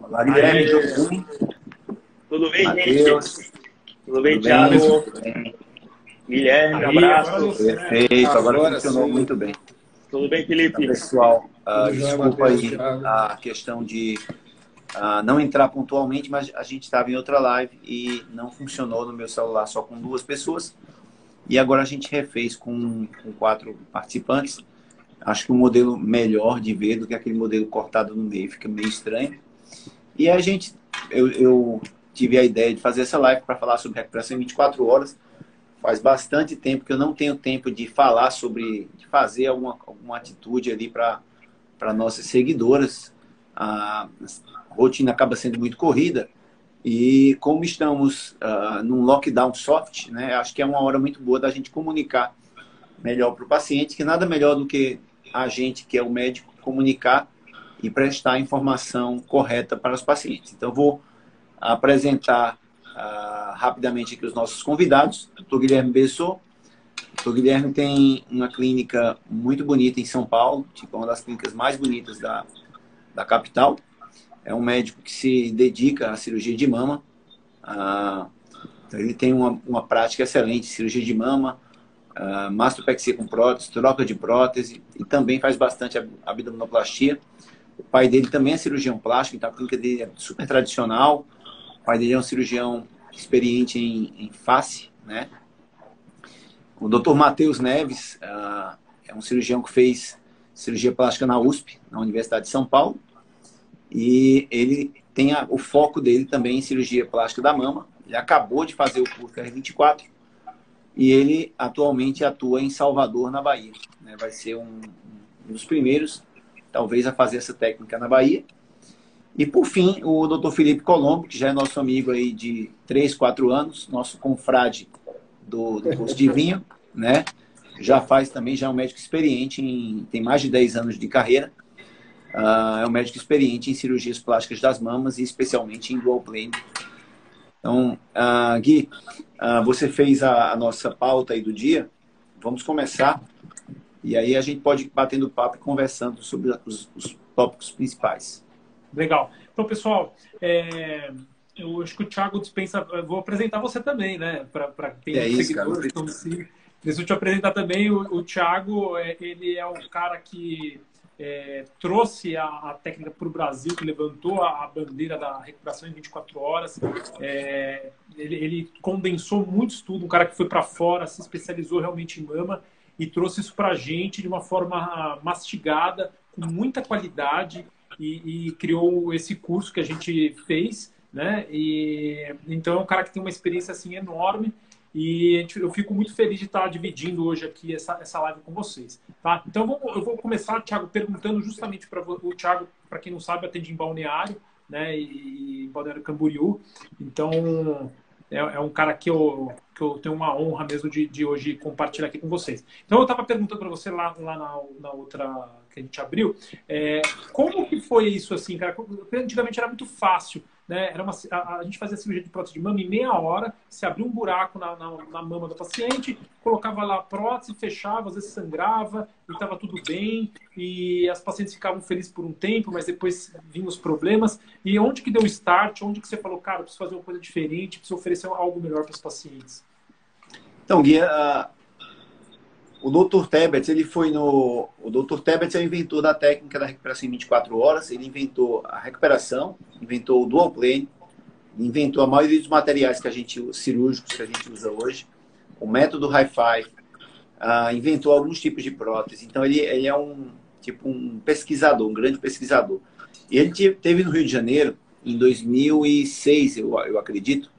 Olá, Guilherme, tudo bem? Tudo bem, Matheus, gente? Tudo bem, tudo bem? Thiago? Tudo bem. Guilherme, um Aí, agora abraço. deu certo. Perfeito, agora Agora funcionou sim. muito bem. Tudo bem, Tá, Felipe? pessoal, Tudo jóia, desculpa Matheus, aí Thiago. a questão de não entrar pontualmente, mas a gente estava em outra live e não funcionou no meu celular só com 2 pessoas. E agora a gente refez com 4 participantes. Acho que um modelo melhor de ver do que aquele modelo cortado no meio, fica meio estranho. E eu tive a ideia de fazer essa live para falar sobre recuperação em 24 horas. Faz bastante tempo que eu não tenho tempo de falar de fazer alguma atitude ali para nossas seguidoras. A rotina acaba sendo muito corrida e como estamos num lockdown soft, né, acho que é uma hora muito boa da gente comunicar melhor para o paciente, que nada melhor do que a gente, que é o médico, comunicar e prestar a informação correta para os pacientes. Então, eu vou apresentar rapidamente aqui os nossos convidados. Dr. Guilherme Bessot. Dr. Guilherme tem uma clínica muito bonita em São Paulo, tipo uma das clínicas mais bonitas da capital. É um médico que se dedica à cirurgia de mama. Então ele tem uma prática excelente de cirurgia de mama, mastopexia com prótese, troca de prótese e também faz bastante abdominoplastia. O pai dele também é cirurgião plástico, então a clínica dele é super tradicional. O pai dele é um cirurgião experiente em face, né? O Dr. Matheus Neves é um cirurgião que fez cirurgia plástica na USP, na Universidade de São Paulo. E ele tem o foco dele também em cirurgia plástica da mama. Ele acabou de fazer o curso R24 e ele atualmente atua em Salvador, na Bahia, né? Vai ser um dos primeiros, talvez, a fazer essa técnica na Bahia. E, por fim, o Dr. Felipe Colombo, que já é nosso amigo aí de 3, 4 anos, nosso confrade do curso de vinho, né? Já é um médico experiente, tem mais de 10 anos de carreira. É um médico experiente em cirurgias plásticas das mamas e especialmente em dual plane. Então, Gui, você fez a nossa pauta aí do dia. Vamos começar. E aí a gente pode ir batendo papo e conversando sobre os tópicos principais. Legal. Então, pessoal, eu acho que o Thiago dispensa... Eu vou apresentar você também, né? Para quem tem seguidores. Então, deixa eu te apresentar também. O Thiago, ele é um cara que trouxe a técnica para o Brasil, que levantou a bandeira da recuperação em 24 horas. Ele condensou muito estudo, um cara que foi para fora, se especializou realmente em mama e trouxe isso para a gente de uma forma mastigada, com muita qualidade e criou esse curso que a gente fez, né? Então é um cara que tem uma experiência assim enorme. E eu fico muito feliz de estar dividindo hoje aqui essa live com vocês. Tá? Então eu vou começar, Thiago, perguntando justamente para o Thiago, para quem não sabe, atende em Balneário, né, e em Balneário Camboriú. Então é um cara que eu tenho uma honra mesmo de hoje compartilhar aqui com vocês. Então eu estava perguntando para você lá na outra que a gente abriu, como que foi isso assim, cara? Porque antigamente era muito fácil. Né? A gente fazia cirurgia de prótese de mama em meia hora, se abria um buraco na mama do paciente, colocava lá a prótese, fechava, às vezes sangrava, e estava tudo bem, e as pacientes ficavam felizes por um tempo, mas depois vinham os problemas. E onde que deu o start? Onde que você falou, cara, eu preciso fazer uma coisa diferente, preciso oferecer algo melhor para os pacientes? Então, Gui, o Dr. Tebet, o Dr. Tebet é o inventor da técnica da recuperação em 24 horas. Ele inventou a recuperação, inventou o dual plane, inventou a maioria dos materiais cirúrgicos que a gente usa hoje, o método Hi-Fi, inventou alguns tipos de prótese. Então, ele é um pesquisador, um grande pesquisador. E ele teve no Rio de Janeiro, em 2006, eu acredito,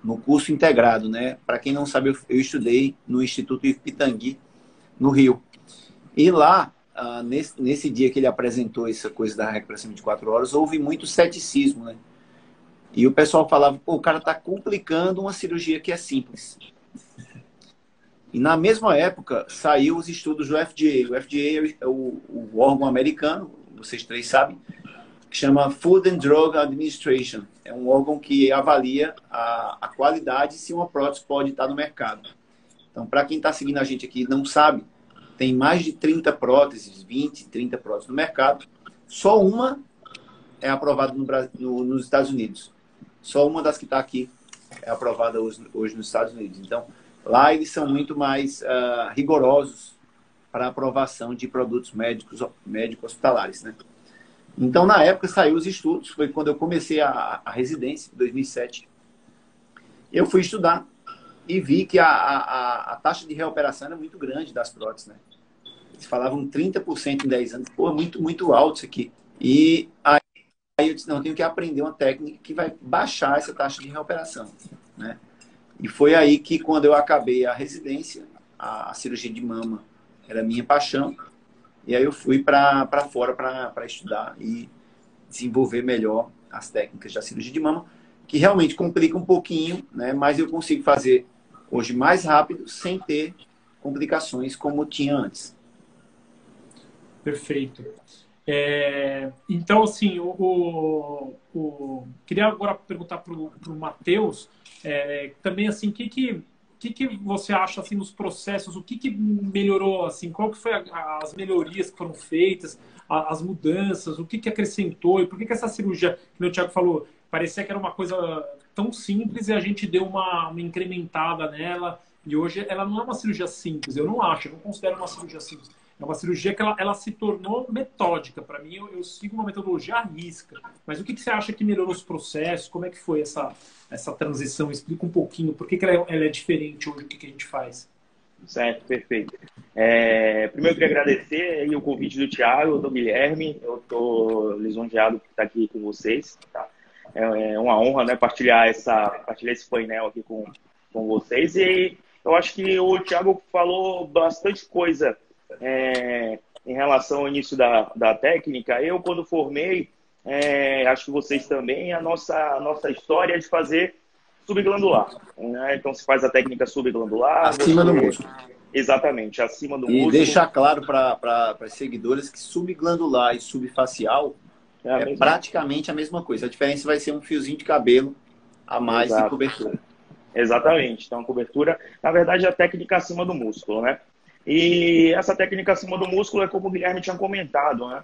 no curso integrado, né? Para quem não sabe, eu estudei no Instituto Ipitangui, no Rio. E lá, nesse dia que ele apresentou essa coisa da recuperação em 24 horas, houve muito ceticismo, né? E o pessoal falava, pô, o cara está complicando uma cirurgia que é simples. E na mesma época, saiu os estudos do FDA. O FDA é o órgão americano, vocês três sabem, que chama Food and Drug Administration. É um órgão que avalia a qualidade se uma prótese pode estar no mercado. Então, para quem está seguindo a gente aqui e não sabe, tem mais de 30 próteses, 20, 30 próteses no mercado. Só uma é aprovada no Brasil, nos Estados Unidos. Só uma das que está aqui é aprovada hoje nos Estados Unidos. Então, lá eles são muito mais rigorosos para a aprovação de produtos médico-hospitalares, né? Então, na época, saiu os estudos. Foi quando eu comecei a residência, em 2007. Eu fui estudar e vi que a taxa de reoperação era muito grande das próteses, né? Eles falavam 30% em 10 anos. Pô, muito, muito alto isso aqui. E aí eu disse, não, eu tenho que aprender uma técnica que vai baixar essa taxa de reoperação, né? E foi aí que, quando eu acabei a residência, a cirurgia de mama era a minha paixão. E aí eu fui para fora para estudar e desenvolver melhor as técnicas da cirurgia de mama, que realmente complica um pouquinho, né? Mas eu consigo fazer hoje mais rápido, sem ter complicações como tinha antes. Perfeito. Então, assim, queria agora perguntar para o Matheus, também, assim, o que você acha, assim, nos processos, o que melhorou, assim, qual que foi as melhorias que foram feitas, as mudanças, o que acrescentou, e por que essa cirurgia, que o Thiago falou, parecia que era uma coisa tão simples e a gente deu uma incrementada nela, e hoje ela não é uma cirurgia simples, eu não considero uma cirurgia simples. É uma cirurgia que ela se tornou metódica. Para mim, eu sigo uma metodologia à risca. Mas o que você acha que melhorou os processos? Como é que foi essa transição? Explica um pouquinho por que ela é diferente hoje, o que a gente faz. Certo, perfeito. Primeiro eu queria agradecer aí o convite do Thiago, do Guilherme. Eu estou lisonjeado por estar aqui com vocês. Tá? É uma honra, né, partilhar esse painel aqui com vocês. E eu acho que o Thiago falou bastante coisa em relação ao início da técnica. Eu, quando formei, acho que vocês também, a nossa história é de fazer subglandular, né? Então se faz a técnica subglandular. Acima do músculo. Exatamente, acima do músculo. E deixar claro para as seguidoras que subglandular e subfacial é praticamente a mesma coisa. A diferença vai ser um fiozinho de cabelo a mais de cobertura. Exatamente. Então, a cobertura, na verdade, é a técnica acima do músculo, né? E essa técnica acima do músculo é como o Guilherme tinha comentado, né?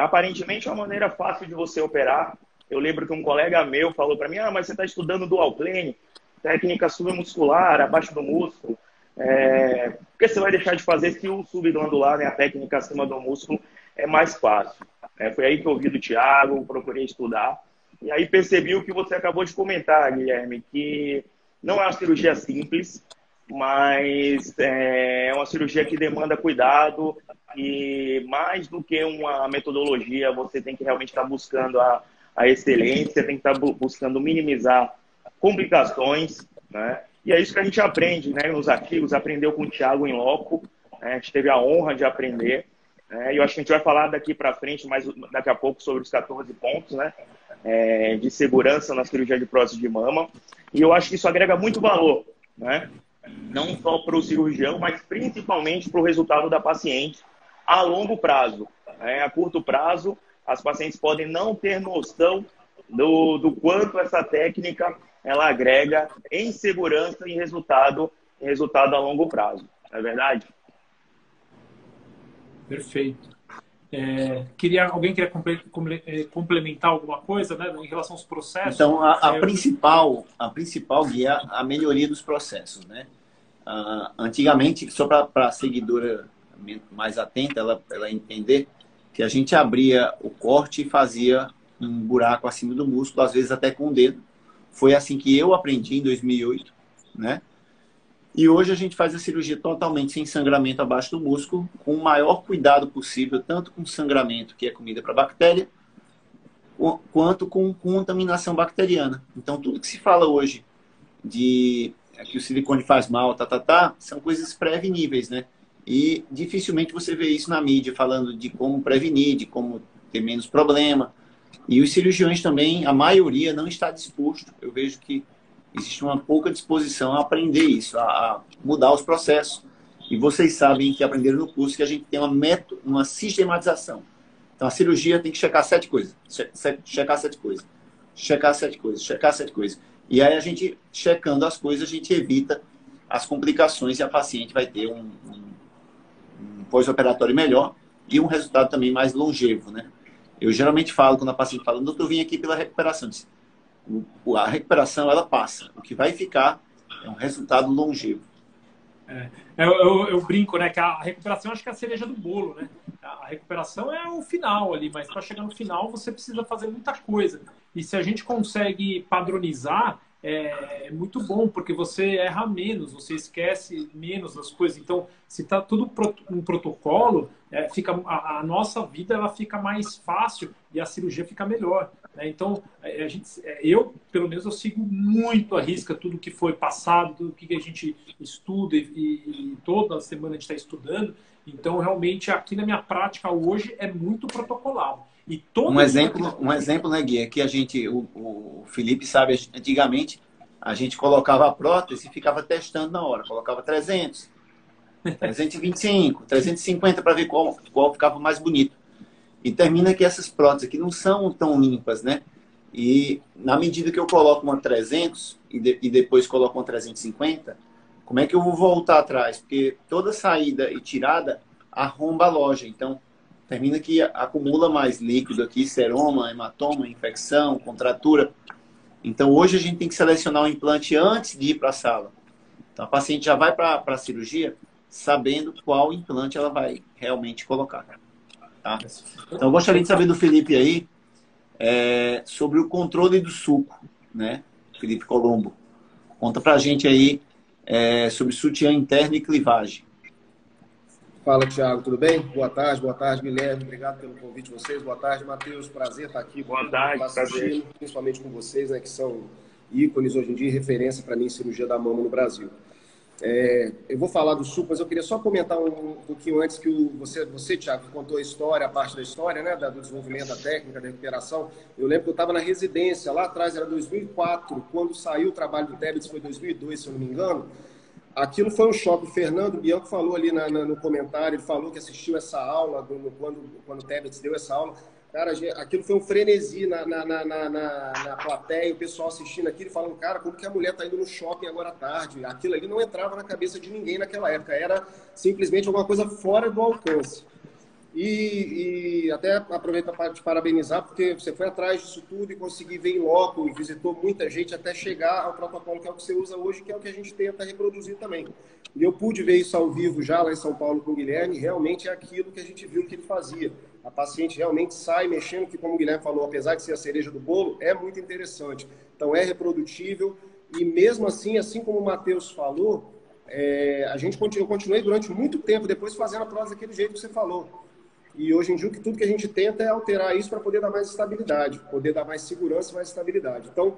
Aparentemente é uma maneira fácil de você operar. Eu lembro que um colega meu falou para mim, mas você está estudando dual plane, técnica submuscular, abaixo do músculo. Por que você vai deixar de fazer se o subglandular, né, a técnica acima do músculo, é mais fácil? Foi aí que eu ouvi do Thiago, procurei estudar. E aí percebi o que você acabou de comentar, Guilherme, que não é uma cirurgia simples, mas é uma cirurgia que demanda cuidado e, mais do que uma metodologia, você tem que realmente estar buscando a excelência, tem que estar buscando minimizar complicações, né? E é isso que a gente aprende, né, nos artigos, aprendeu com o Thiago em loco, né? A gente teve a honra de aprender, né? E eu acho que a gente vai falar daqui para frente, mais daqui a pouco, sobre os 14 pontos, né, de segurança na cirurgia de prótese de mama. E eu acho que isso agrega muito valor, né? Não só para o cirurgião, mas principalmente para o resultado da paciente a longo prazo. A curto prazo, as pacientes podem não ter noção do quanto essa técnica ela agrega em segurança e resultado a longo prazo. Não é verdade? Perfeito. Alguém queria complementar alguma coisa, né, em relação aos processos? Então, a principal guia é a melhoria dos processos, né? Antigamente, só para a seguidora mais atenta, ela entender que a gente abria o corte e fazia um buraco acima do músculo, às vezes até com o dedo. Foi assim que eu aprendi em 2008, né? E hoje a gente faz a cirurgia totalmente sem sangramento abaixo do músculo, com o maior cuidado possível, tanto com sangramento, que é comida para bactéria, quanto com contaminação bacteriana. Então, tudo que se fala hoje de que o silicone faz mal, são coisas preveníveis, né? E dificilmente você vê isso na mídia, falando de como prevenir, de como ter menos problema. E os cirurgiões também, a maioria, não está disposto. Eu vejo que existe uma pouca disposição a aprender isso, a mudar os processos. E vocês sabem que aprenderam no curso que a gente tem uma sistematização. Então, a cirurgia tem que checar 7 coisas. Checar 7 coisas. Checar 7 coisas. Checar 7 coisas. E aí, a gente, checando as coisas, a gente evita as complicações e a paciente vai ter um pós-operatório melhor e um resultado também mais longevo, né? Eu geralmente falo, quando a paciente fala, doutor, eu vim aqui pela recuperação. A recuperação, ela passa. O que vai ficar é um resultado longevo. Eu brinco, né? Que a recuperação acho que é a cereja do bolo, né? A recuperação é o final ali, mas para chegar no final você precisa fazer muita coisa. E se a gente consegue padronizar, é muito bom, porque você erra menos, você esquece menos das coisas. Então, se está tudo um protocolo, a nossa vida ela fica mais fácil e a cirurgia fica melhor. Né? Então, eu, pelo menos, eu sigo muito à risca tudo que foi passado, tudo que a gente estuda e toda semana a gente está estudando. Então, realmente, aqui na minha prática hoje é muito protocolado. E um exemplo, né, Gui, é que o Felipe sabe, antigamente a gente colocava a prótese e ficava testando na hora. Colocava 300, 325, 350 para ver qual ficava mais bonito. E termina que essas próteses aqui não são tão limpas, né? E na medida que eu coloco uma 300 e depois coloco uma 350, como é que eu vou voltar atrás? Porque toda saída e tirada arromba a loja. Então, termina que acumula mais líquido aqui, seroma, hematoma, infecção, contratura. Então, hoje a gente tem que selecionar o implante antes de ir para a sala. Então, a paciente já vai para a cirurgia sabendo qual implante ela vai realmente colocar. Tá? Então, eu gostaria de saber do Felipe aí sobre o controle do suco, né? Felipe Colombo. Conta pra gente aí sobre sutiã interno e clivagem. Fala, Thiago, tudo bem? Boa tarde, Guilherme. Obrigado pelo convite de vocês. Boa tarde, Matheus. Prazer estar aqui. Boa tarde, prazer. Principalmente com vocês, né, que são ícones hoje em dia e referência para mim em cirurgia da mama no Brasil. Eu vou falar do suco, mas eu queria só comentar um pouquinho antes que você, Thiago, contou a história, a parte da história, né, do desenvolvimento da técnica, da recuperação. Eu lembro que eu estava na residência, lá atrás era 2004, quando saiu o trabalho do Tebbets, foi 2002, se eu não me engano. Aquilo foi um choque. O Fernando Bianco falou ali no comentário, ele falou que assistiu essa aula, quando o Tebbets deu essa aula. Cara, aquilo foi um frenesi na plateia, o pessoal assistindo aquilo e falando, cara, como que a mulher tá indo no shopping agora à tarde? Aquilo ali não entrava na cabeça de ninguém naquela época, era simplesmente alguma coisa fora do alcance. E até aproveito para te parabenizar, porque você foi atrás disso tudo e conseguiu ver em loco, e visitou muita gente até chegar ao protocolo que é o que você usa hoje, que é o que a gente tenta reproduzir também. E eu pude ver isso ao vivo já lá em São Paulo com o Guilherme, realmente é aquilo que a gente viu que ele fazia. A paciente realmente sai mexendo, que como o Guilherme falou, apesar de ser a cereja do bolo, é muito interessante. Então é reprodutível e mesmo assim como o Matheus falou, eu continuei durante muito tempo depois fazendo a prótese daquele jeito que você falou. E hoje em dia, tudo que a gente tenta é alterar isso para poder dar mais estabilidade, poder dar mais segurança e mais estabilidade. Então,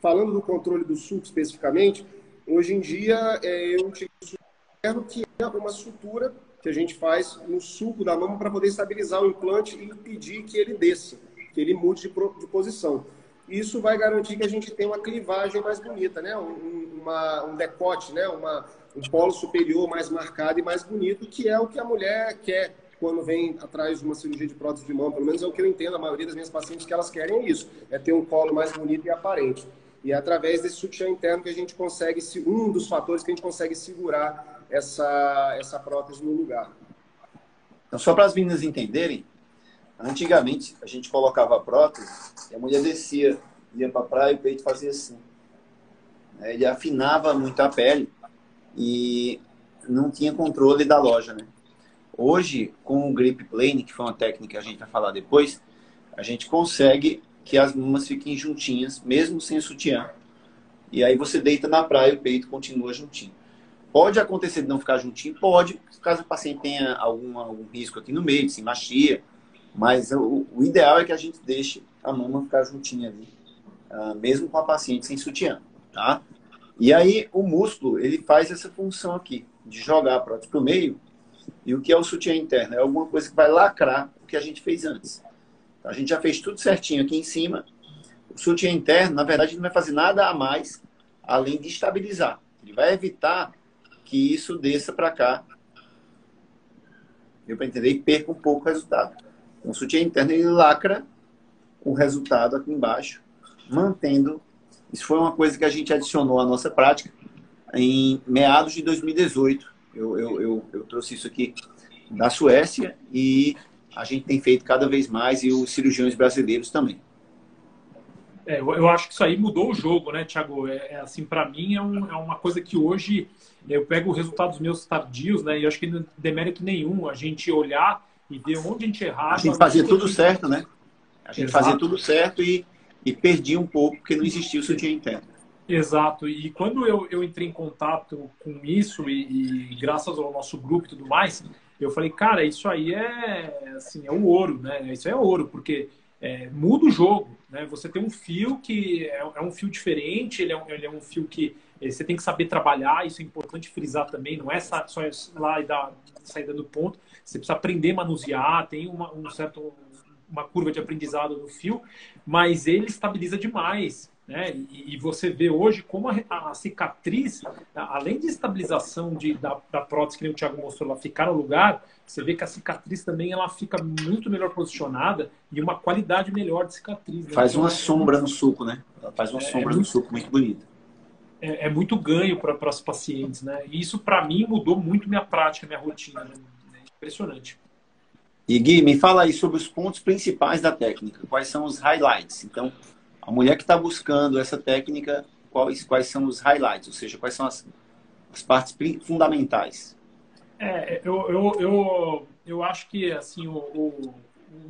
falando do controle do suco especificamente, hoje em dia eu utilizo o suco interno, que é uma sutura que a gente faz no suco da mama para poder estabilizar o implante e impedir que ele desça, que ele mude de posição. Isso vai garantir que a gente tenha uma clivagem mais bonita, né? Um decote, né? Um polo superior mais marcado e mais bonito, que é o que a mulher quer quando vem atrás de uma cirurgia de prótese de mama. Pelo menos é o que eu entendo, a maioria das minhas pacientes que elas querem é isso, é ter um colo mais bonito e aparente. E é através desse sutiã interno que a gente consegue, um dos fatores que a gente consegue segurar essa prótese no lugar. Então, só para as meninas entenderem, antigamente a gente colocava a prótese e a mulher descia, ia para a praia e o peito fazia assim. Ele afinava muito a pele e não tinha controle da loja, né? Hoje, com o Grip Plane, que foi uma técnica que a gente vai falar depois, a gente consegue que as mamas fiquem juntinhas, mesmo sem sutiã. E aí você deita na praia e o peito continua juntinho. Pode acontecer de não ficar juntinho? Pode, caso o paciente tenha algum risco aqui no meio, de hemorragia, mas o ideal é que a gente deixe a mama ficar juntinha ali, mesmo com a paciente sem sutiã, tá? E aí o músculo, ele faz essa função aqui, de jogar a prótese para o meio. E o que é o sutiã interno? É alguma coisa que vai lacrar o que a gente fez antes. Então, a gente já fez tudo certinho aqui em cima. O sutiã interno, na verdade, não vai fazer nada a mais, além de estabilizar. Ele vai evitar que isso desça para cá. Deu para entender? E perca um pouco o resultado. Então, o sutiã interno, ele lacra o resultado aqui embaixo, mantendo. Isso foi uma coisa que a gente adicionou à nossa prática em meados de 2018. Eu trouxe isso aqui da Suécia e a gente tem feito cada vez mais e os cirurgiões brasileiros também. Eu acho que isso aí mudou o jogo, né, Thiago? Assim, para mim é uma coisa que hoje eu pego os resultados meus tardios, né? E eu acho que não tem demérito nenhum a gente olhar e ver onde a gente errava. A gente fazia tudo certo, né? A gente fazia tudo certo e perdia um pouco porque não existia o sutiã interno. Exato. E quando eu entrei em contato com isso e graças ao nosso grupo e tudo mais, eu falei, cara, isso aí assim, é o ouro, né? Isso é ouro, porque muda o jogo, né? Você tem um fio que é um fio diferente, ele é um fio que você tem que saber trabalhar, isso é importante frisar também, não é só ir lá e sair dando ponto, você precisa aprender a manusear, tem uma curva de aprendizado no fio, mas ele estabiliza demais, né? E você vê hoje como a cicatriz, além de estabilização da prótese, que nem o Thiago mostrou, ela ficar no lugar, você vê que a cicatriz também ela fica muito melhor posicionada e uma qualidade melhor de cicatriz. Né? Faz uma sombra no suco, né? Ela faz uma sombra no suco muito bonita. É muito ganho para os pacientes, né? E isso, para mim, mudou muito minha prática, minha rotina. Né? É impressionante. E Gui, me fala aí sobre os pontos principais da técnica. Quais são os highlights? Então, a mulher que está buscando essa técnica, quais são os highlights? Ou seja, quais são as partes fundamentais? Eu acho que assim, o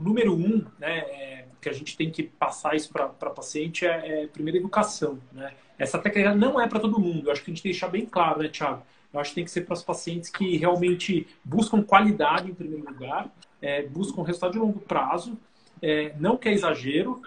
número 1, né, que a gente tem que passar isso para paciente primeiro educação. Né? Essa técnica não é para todo mundo. Eu acho que a gente tem que deixar bem claro, né, Thiago? Eu acho que tem que ser para os pacientes que realmente buscam qualidade em primeiro lugar, buscam resultado de longo prazo, não quer exagero.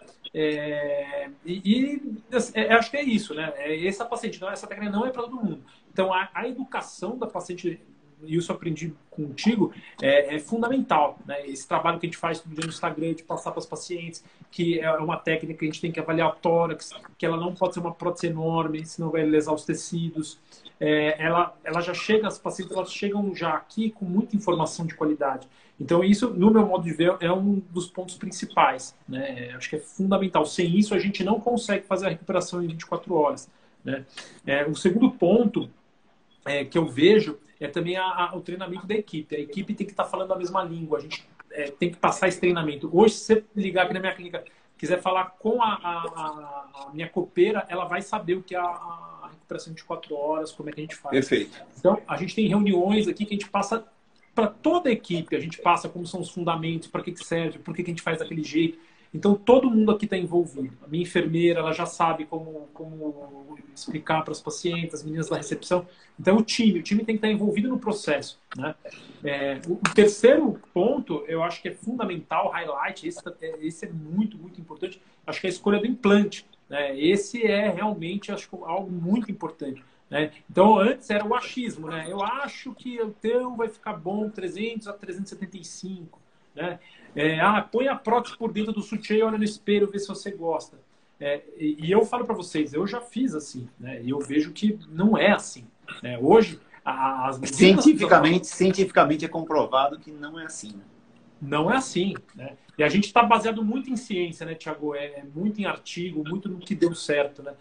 Acho que é isso, né? Essa paciente, essa técnica não é para todo mundo. Então, a educação da paciente, e isso eu aprendi contigo, é fundamental. Né? Esse trabalho que a gente faz todo dia no Instagram, de passar para os pacientes, que é uma técnica que a gente tem que avaliar o tórax, que ela não pode ser uma prótese enorme, senão vai lesar os tecidos. Ela já chega, as pacientes elas chegam já aqui com muita informação de qualidade. Então, isso, no meu modo de ver, é um dos pontos principais. Né? Acho que é fundamental. Sem isso, a gente não consegue fazer a recuperação em 24 horas. Né? O segundo ponto que eu vejo é também o treinamento da equipe. A equipe tem que estar falando a mesma língua. A gente tem que passar esse treinamento. Hoje, se você ligar aqui na minha clínica, quiser falar com a minha copeira, ela vai saber o que é a recuperação de 24 horas, como é que a gente faz. Perfeito. Então, a gente tem reuniões aqui que a gente passa para toda a equipe. A gente passa como são os fundamentos, para que serve, por que a gente faz daquele jeito. Então, todo mundo aqui está envolvido. A minha enfermeira, ela já sabe como explicar para os pacientes, as meninas da recepção. Então, o time tem que estar envolvido no processo. Né? O terceiro ponto, eu acho que é fundamental, highlight, esse é muito, muito importante, acho que é a escolha do implante. Né? Esse é realmente acho, algo muito importante. Né? Então, antes era o achismo. Né? Eu acho que o teu vai ficar bom 300 a 375. Né? Põe a prótese por dentro do sutiã e olha no espelho, vê se você gosta. E eu falo para vocês, eu já fiz assim, né? E eu vejo que não é assim. Né? Hoje, cientificamente é comprovado que não é assim. Né? Não é assim. Né? E a gente está baseado muito em ciência, né, Thiago? Muito em artigo, muito no que deu certo. Né?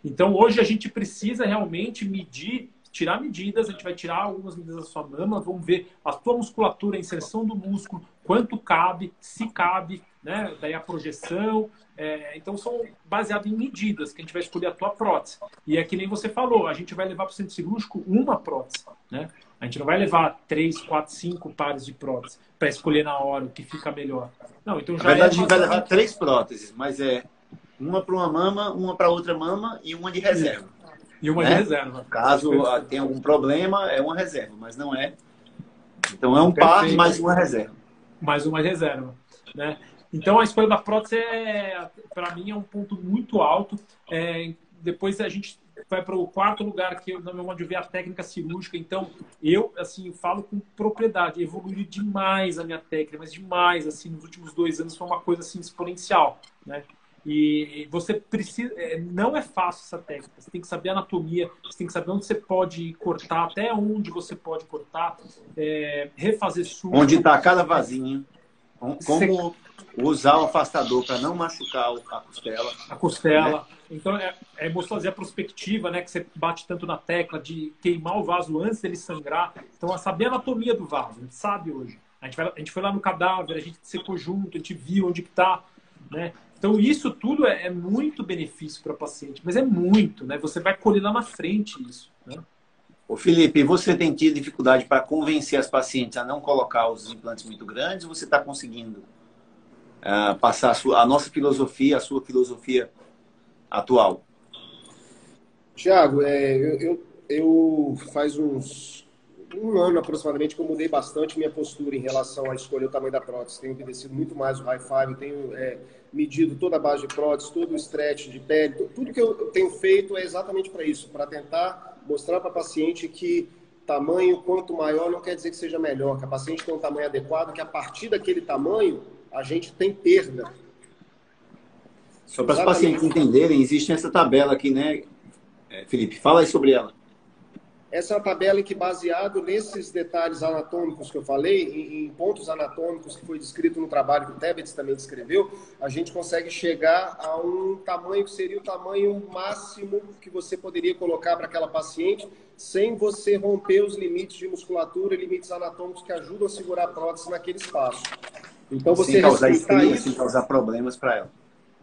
Então, hoje a gente precisa realmente tirar medidas, a gente vai tirar algumas medidas da sua mama, vamos ver a tua musculatura, a inserção do músculo, quanto cabe, se cabe, né? Daí a projeção. Então, são baseados em medidas que a gente vai escolher a tua prótese. E é que nem você falou, a gente vai levar para o centro cirúrgico uma prótese. Né? A gente não vai levar 3, 4, 5 pares de prótese para escolher na hora o que fica melhor. Não, então já na verdade, a gente vai levar 3 próteses, mas uma para uma mama, uma para outra mama e uma de reserva. E uma de reserva. Caso tenha algum problema, é uma reserva, mas não é. Então é um par mais uma reserva. Mais uma reserva. Né? Então a escolha da prótese, para mim, é um ponto muito alto. Depois a gente vai para o quarto lugar, que no meu modo de ver a técnica cirúrgica. Então eu assim falo com propriedade, evoluí demais a minha técnica, mas demais. Assim, nos últimos 2 anos foi uma coisa assim, exponencial. Né? E você precisa... Não é fácil essa técnica. Você tem que saber a anatomia, você tem que saber onde você pode cortar, até onde você pode cortar, refazer suco. Onde está cada vasinho. Como usar o afastador para não machucar a costela. A costela. Né? Então, é hemostase prospectiva, né? Que você bate tanto na tecla de queimar o vaso antes dele sangrar. Então, é saber a anatomia do vaso. A gente sabe hoje. A gente foi lá no cadáver, a gente secou junto, a gente viu onde que tá, né? Então, isso tudo é muito benefício para o paciente, mas é muito, né? Você vai colher lá na frente isso, né? Ô Felipe, você tem tido dificuldade para convencer as pacientes a não colocar os implantes muito grandes ou você está conseguindo passar a nossa filosofia, a sua filosofia atual? Tiago, eu faz um ano aproximadamente que eu mudei bastante minha postura em relação a escolher o tamanho da prótese. Tenho obedecido muito mais o high five, tenho medido toda a base de prótese, todo o stretch de pele, tudo que eu tenho feito é exatamente para isso, para tentar mostrar para a paciente que tamanho quanto maior não quer dizer que seja melhor, que a paciente tem um tamanho adequado, que a partir daquele tamanho a gente tem perda. Só para os pacientes entenderem, existe essa tabela aqui, né, Felipe? Fala aí sobre ela. Essa é uma tabela em que, baseado nesses detalhes anatômicos que eu falei, em pontos anatômicos que foi descrito no trabalho que o Tebet também descreveu, a gente consegue chegar a um tamanho que seria o tamanho máximo que você poderia colocar para aquela paciente, sem você romper os limites de musculatura e limites anatômicos que ajudam a segurar a prótese naquele espaço. Então, você sem causar respeitar estria, isso, sem causar problemas para ela.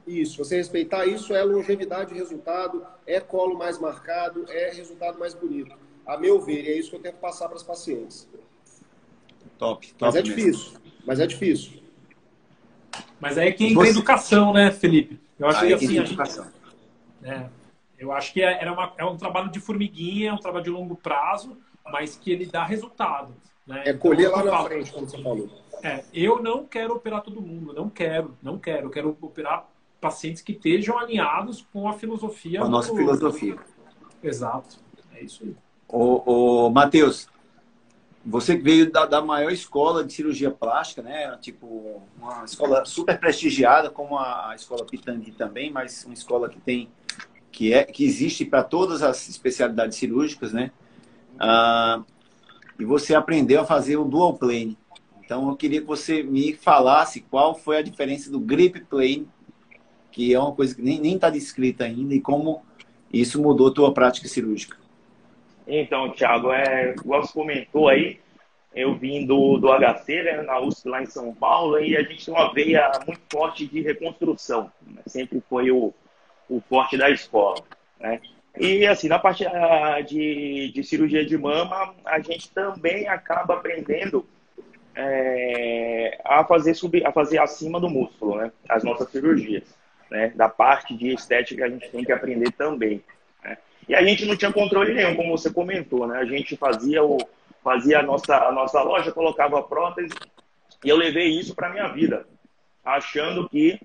Isso, você respeitar isso é longevidade de resultado, é colo mais marcado, é resultado mais bonito. A meu ver, é isso que eu tento passar para as pacientes. Top mas é mesmo. difícil, mas é difícil. Mas aí que entra a educação, né, Felipe? Eu acho que assim, educação. Eu acho que é um trabalho de formiguinha, é um trabalho de longo prazo, mas que ele dá resultado. Né? É colher lá na frente, como você falou. Eu não quero operar todo mundo, não quero. Eu quero operar pacientes que estejam alinhados com a filosofia. Com a nossa filosofia. Exato, é isso aí. Ô Matheus, você veio da maior escola de cirurgia plástica, né? Tipo, uma escola super prestigiada, como a escola Pitangui também, mas uma escola que existe para todas as especialidades cirúrgicas, né? E você aprendeu a fazer o dual plane. Então, eu queria que você me falasse qual foi a diferença do grip plane, que é uma coisa que nem está descrita ainda, e como isso mudou a tua prática cirúrgica. Então, Thiago, igual você comentou aí, eu vim do HC, né, na USP lá em São Paulo, e a gente tem uma veia muito forte de reconstrução, né? Sempre foi o forte da escola, né? E assim, na parte de cirurgia de mama, a gente também acaba aprendendo a fazer acima do músculo, né? As nossas cirurgias, né? Da parte de estética a gente tem que aprender também, né? E a gente não tinha controle nenhum, como você comentou, né? A gente fazia a nossa loja, colocava a prótese, e eu levei isso para minha vida, achando que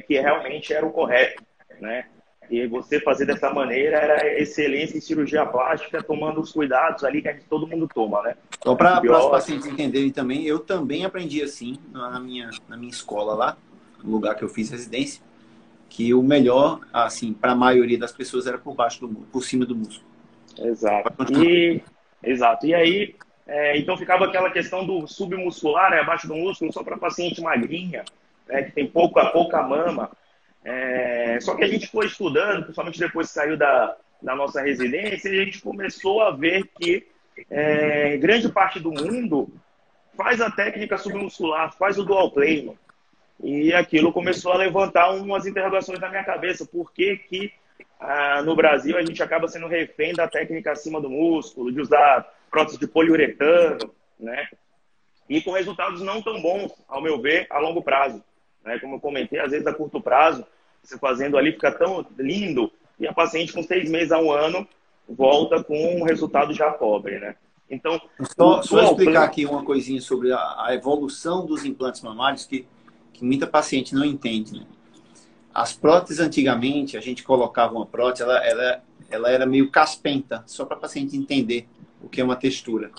realmente era o correto, né? E você fazer dessa maneira era excelência em cirurgia plástica, tomando os cuidados ali que todo mundo toma, né? Então, para os pacientes entenderem também, eu também aprendi assim na minha escola lá, no lugar que eu fiz residência, que o melhor, assim, para a maioria das pessoas era por cima do músculo. Exato. Exato. E aí, então ficava aquela questão do submuscular, né, abaixo do músculo, só para paciente magrinha, né, que tem pouca mama. Só que a gente foi estudando, principalmente depois que saiu da nossa residência, e a gente começou a ver que grande parte do mundo faz a técnica submuscular, faz o dual plane. E aquilo começou a levantar umas interrogações na minha cabeça. Por que no Brasil a gente acaba sendo refém da técnica acima do músculo, de usar prótese de poliuretano, né? E com resultados não tão bons, ao meu ver, a longo prazo, né? Como eu comentei, às vezes a curto prazo, você fazendo ali fica tão lindo, e a paciente com 6 meses a 1 ano volta com um resultado já pobre, né? Então, só explicar aqui uma coisinha sobre a evolução dos implantes mamários que muita paciente não entende, né? As próteses, antigamente, a gente colocava uma prótese, ela era meio caspenta, só para a paciente entender o que é uma textura.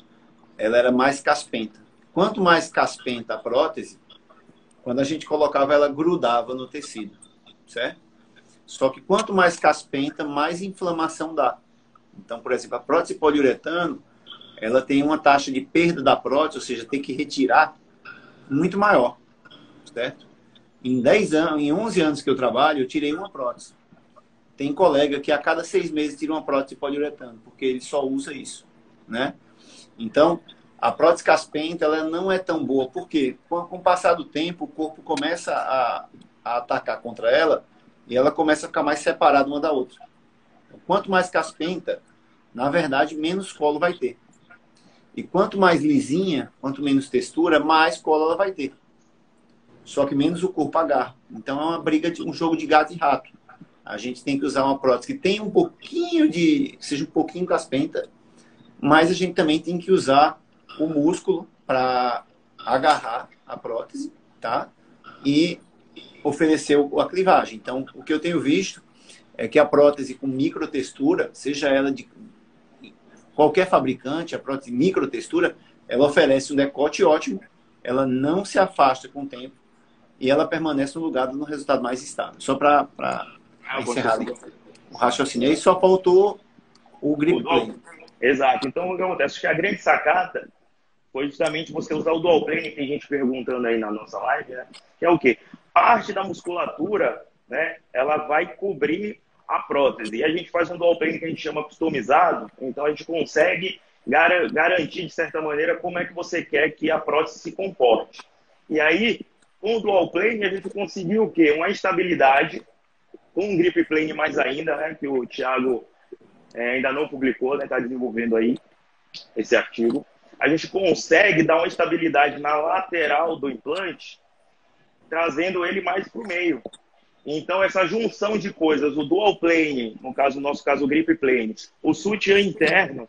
Ela era mais caspenta. Quanto mais caspenta a prótese, quando a gente colocava, ela grudava no tecido, certo? Só que quanto mais caspenta, mais inflamação dá. Então, por exemplo, a prótese poliuretano, ela tem uma taxa de perda da prótese, ou seja, tem que retirar, muito maior. Certo? Em 11 anos que eu trabalho, eu tirei uma prótese. Tem colega que a cada 6 meses tira uma prótese de poliuretano, porque ele só usa isso, né? Então, A prótese caspenta, ela não é tão boa. Por quê? Com o passar do tempo, o corpo começa a atacar contra ela e ela começa a ficar mais separada uma da outra. Quanto mais caspenta, na verdade, menos colo vai ter. E quanto mais lisinha, quanto menos textura, mais colo ela vai ter. Só que menos o corpo agarra. Então é uma briga, um jogo de gato e rato. A gente tem que usar uma prótese que tenha um pouquinho seja um pouquinho caspenta, mas a gente também tem que usar o músculo para agarrar a prótese, tá? E oferecer a clivagem. Então, o que eu tenho visto é que a prótese com microtextura, seja ela de qualquer fabricante, a prótese microtextura, ela oferece um decote ótimo, ela não se afasta com o tempo e ela permanece no lugar dando um resultado mais estável. Só para encerrar ali o raciocínio. Aí só faltou o grip plane. Exato. Então, o que acontece? Acho que a grande sacada foi justamente você usar o dual plane, tem gente perguntando aí na nossa live, né? Que é o quê? Parte da musculatura, né? Ela vai cobrir a prótese. E a gente faz um dual plane que a gente chama customizado, então a gente consegue garantir, de certa maneira, como é que você quer que a prótese se comporte. E aí, com o dual plane, a gente conseguiu o quê? Uma estabilidade, com um grip plane mais ainda, né? Que o Thiago ainda não publicou, né? Está desenvolvendo aí esse artigo. A gente consegue dar uma estabilidade na lateral do implante, trazendo ele mais para o meio. Então, essa junção de coisas, o dual plane, no nosso caso, o grip plane, o sutiã interno,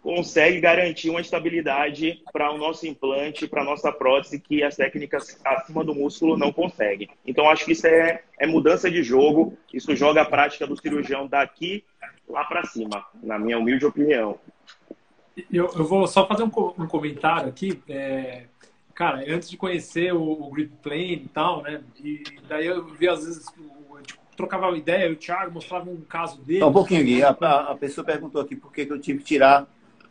consegue garantir uma estabilidade para o nosso implante, para a nossa prótese, que as técnicas acima do músculo não conseguem. Então, acho que isso é mudança de jogo, isso joga a prática do cirurgião daqui lá para cima, na minha humilde opinião. Eu vou só fazer um comentário aqui. Cara, antes de conhecer o grip plane e tal, né? E daí eu vi, às vezes, trocava uma ideia, o Thiago mostrava um caso dele. Um pouquinho, Gui. A pessoa perguntou aqui por que eu tive que tirar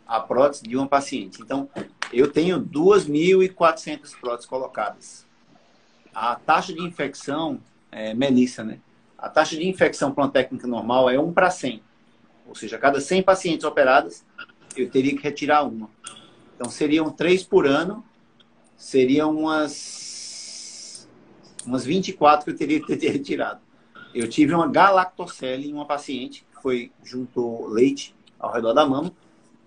a prótese de uma paciente. Então, eu tenho 2.400 próteses colocadas. A taxa de infecção, Melissa, né? A taxa de infecção para uma técnica normal é 1 para 100. Ou seja, a cada 100 pacientes operadas, eu teria que retirar uma. Então, seriam 3 por ano, seriam umas 24 que eu teria que ter retirado. Eu tive uma galactocele em uma paciente que juntou leite ao redor da mama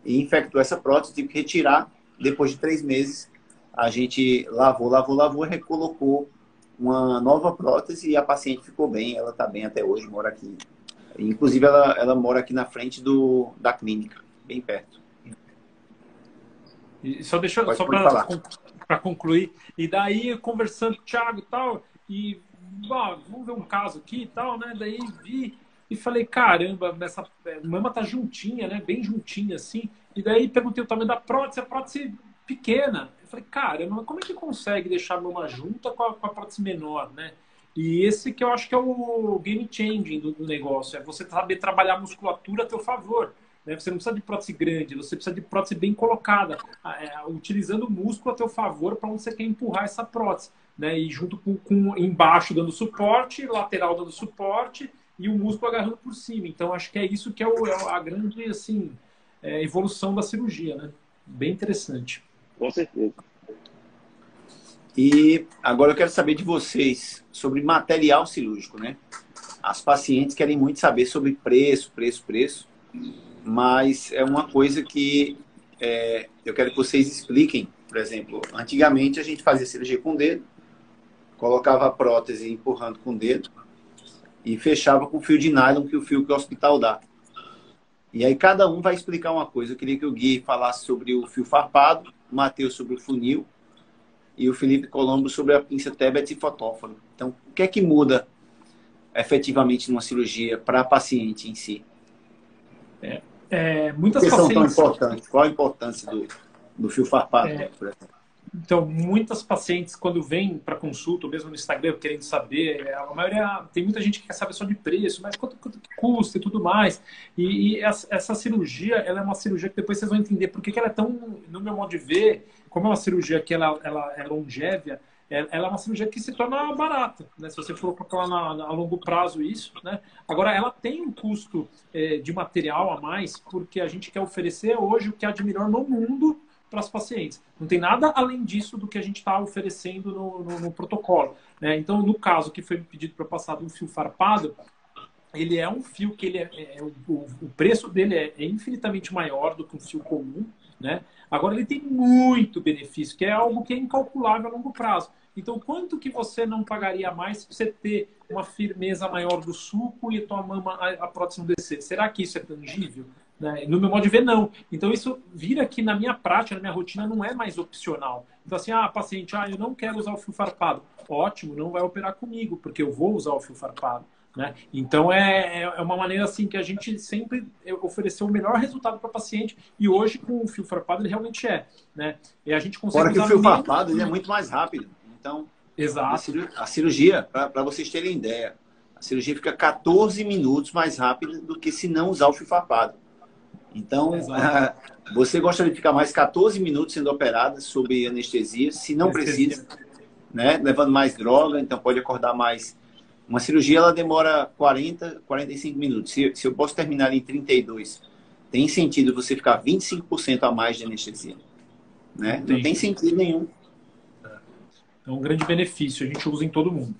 e infectou essa prótese, tive que retirar. Depois de 3 meses, a gente lavou e recolocou uma nova prótese e a paciente ficou bem, ela está bem até hoje, mora aqui. Inclusive, ela mora aqui na frente da clínica, bem perto. E só para concluir, e daí conversando com o Thiago e tal, e vamos ver um caso aqui e tal, né? Daí vi e falei, caramba, essa mama tá juntinha, né? Bem juntinha assim. E daí perguntei o tamanho da prótese, a prótese pequena. Eu falei, caramba, como é que consegue deixar a mama junta com a prótese menor, né? E esse que eu acho que é o game changing do negócio, é você saber trabalhar a musculatura a teu favor. Você não precisa de prótese grande, você precisa de prótese bem colocada, utilizando o músculo a teu favor para onde você quer empurrar essa prótese, né? E junto com embaixo dando suporte, lateral dando suporte e o músculo agarrando por cima. Então, acho que é isso que é a grande assim, evolução da cirurgia, né? Bem interessante. Com certeza. E agora eu quero saber de vocês sobre material cirúrgico, né? As pacientes querem muito saber sobre preço. Mas é uma coisa que eu quero que vocês expliquem. Por exemplo, antigamente a gente fazia cirurgia com o dedo, colocava a prótese empurrando com o dedo e fechava com fio de nylon, que é o fio que o hospital dá. E aí cada um vai explicar uma coisa. Eu queria que o Gui falasse sobre o fio farpado, o Matheus sobre o funil e o Felipe Colombo sobre a pinça Tebet e fotóforo. Então, o que é que muda efetivamente numa cirurgia para a paciente em si? Muitas Por que são tão pacientes... importantes? Qual a importância do fio farpado, por exemplo? Então, muitas pacientes, quando vêm para consulta, ou mesmo no Instagram, querendo saber, a maioria, tem muita gente que quer saber só de preço, mas quanto que custa e tudo mais. E essa cirurgia, ela é uma cirurgia que depois vocês vão entender por que ela é tão, no meu modo de ver, como é uma cirurgia que ela é longévia, ela é uma cirurgia que se torna barata, né? Se você for colocar a longo prazo isso, né? Agora, ela tem um custo de material a mais, porque a gente quer oferecer hoje o que há de melhor no mundo para os pacientes. Não tem nada além disso do que a gente está oferecendo no protocolo, né? Então, no caso que foi pedido para passar de um fio farpado, ele é um fio que o preço dele é infinitamente maior do que um fio comum, né? Agora, ele tem muito benefício, que é algo que é incalculável a longo prazo. Então, quanto que você não pagaria mais se você ter uma firmeza maior do suco e a tua mama, a prótese não descer? Será que isso é tangível? Né? No meu modo de ver, não. Então, isso vira que na minha prática, na minha rotina, não é mais opcional. Então, assim, paciente, eu não quero usar o fio farpado. Ótimo, não vai operar comigo, porque eu vou usar o fio farpado. Né? Então, é uma maneira assim que a gente sempre ofereceu o melhor resultado para o paciente, e hoje com o fio farpado ele realmente é. Né? E a gente consegue. Fora que o fio farpado ele é muito mais rápido. Então, exato. A cirurgia, para vocês terem ideia, a cirurgia fica 14 minutos mais rápida do que se não usar o fio farpado. Então, você gostaria de ficar mais 14 minutos sendo operada sob anestesia, se não precisa, né? Levando mais droga, então pode acordar mais. Uma cirurgia, ela demora 40, 45 minutos. Se eu posso terminar em 32, tem sentido você ficar 25% a mais de anestesia. Né? Não tem sentido nenhum. É um grande benefício. A gente usa em todo mundo.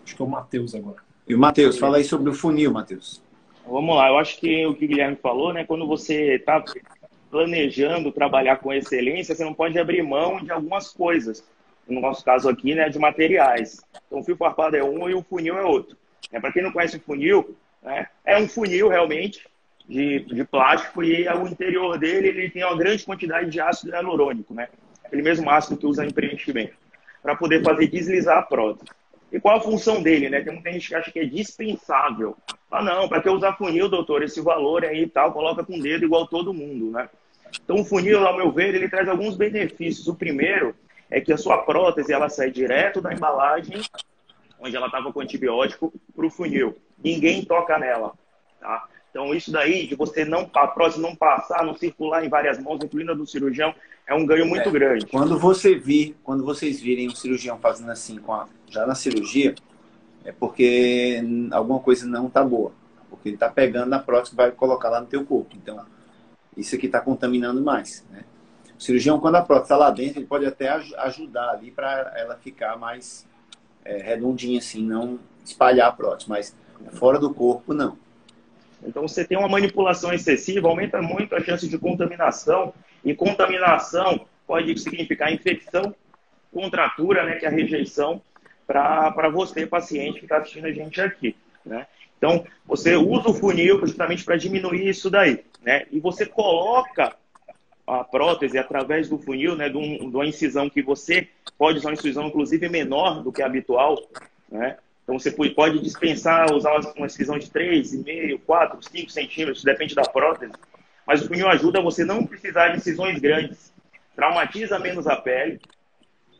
Acho que é o Matheus agora. E o Matheus, fala aí sobre o funil, Matheus. Vamos lá. Eu acho que o que o Guilherme falou, né? Quando você está planejando trabalhar com excelência, você não pode abrir mão de algumas coisas. No nosso caso aqui, né, de materiais. Então, o fio farpado é um e o funil é outro. Para quem não conhece o funil, né, é um funil realmente de plástico, e o interior dele ele tem uma grande quantidade de ácido hialurônico, né? Aquele mesmo ácido que usa em preenchimento, para poder fazer deslizar a prótese. E qual a função dele, né? Tem muita gente que acha que é dispensável. Não, para que usar funil, doutor? Esse valor aí e tal, coloca com o dedo igual todo mundo, né? Então, o funil, ao meu ver, ele traz alguns benefícios. O primeiro é que a sua prótese ela sai direto da embalagem, onde ela estava com antibiótico, para o funil. Ninguém toca nela, tá? Então, isso daí, de você a prótese não passar, não circular em várias mãos, incluindo a do cirurgião, é um ganho muito grande. Quando vocês virem um cirurgião fazendo assim, já na cirurgia, é porque alguma coisa não está boa. Porque ele está pegando na prótese e vai colocar lá no teu corpo. Então, isso aqui está contaminando mais, né? O cirurgião, quando a prótese está lá dentro, ele pode até ajudar ali para ela ficar mais redondinha, assim, não espalhar a prótese. Mas fora do corpo, não. Então, você tem uma manipulação excessiva, aumenta muito a chance de contaminação. E contaminação pode significar infecção, contratura, né, que é a rejeição, para você, paciente, que está assistindo a gente aqui, né? Então, você usa o funil justamente para diminuir isso daí, né? E você coloca a prótese através do funil, né, de uma incisão que você pode usar uma incisão, inclusive, menor do que a habitual, né? Então, você pode dispensar, usar uma incisão de 3,5, 4, 5 centímetros, depende da prótese. Mas o funil ajuda você não precisar de incisões grandes, traumatiza menos a pele,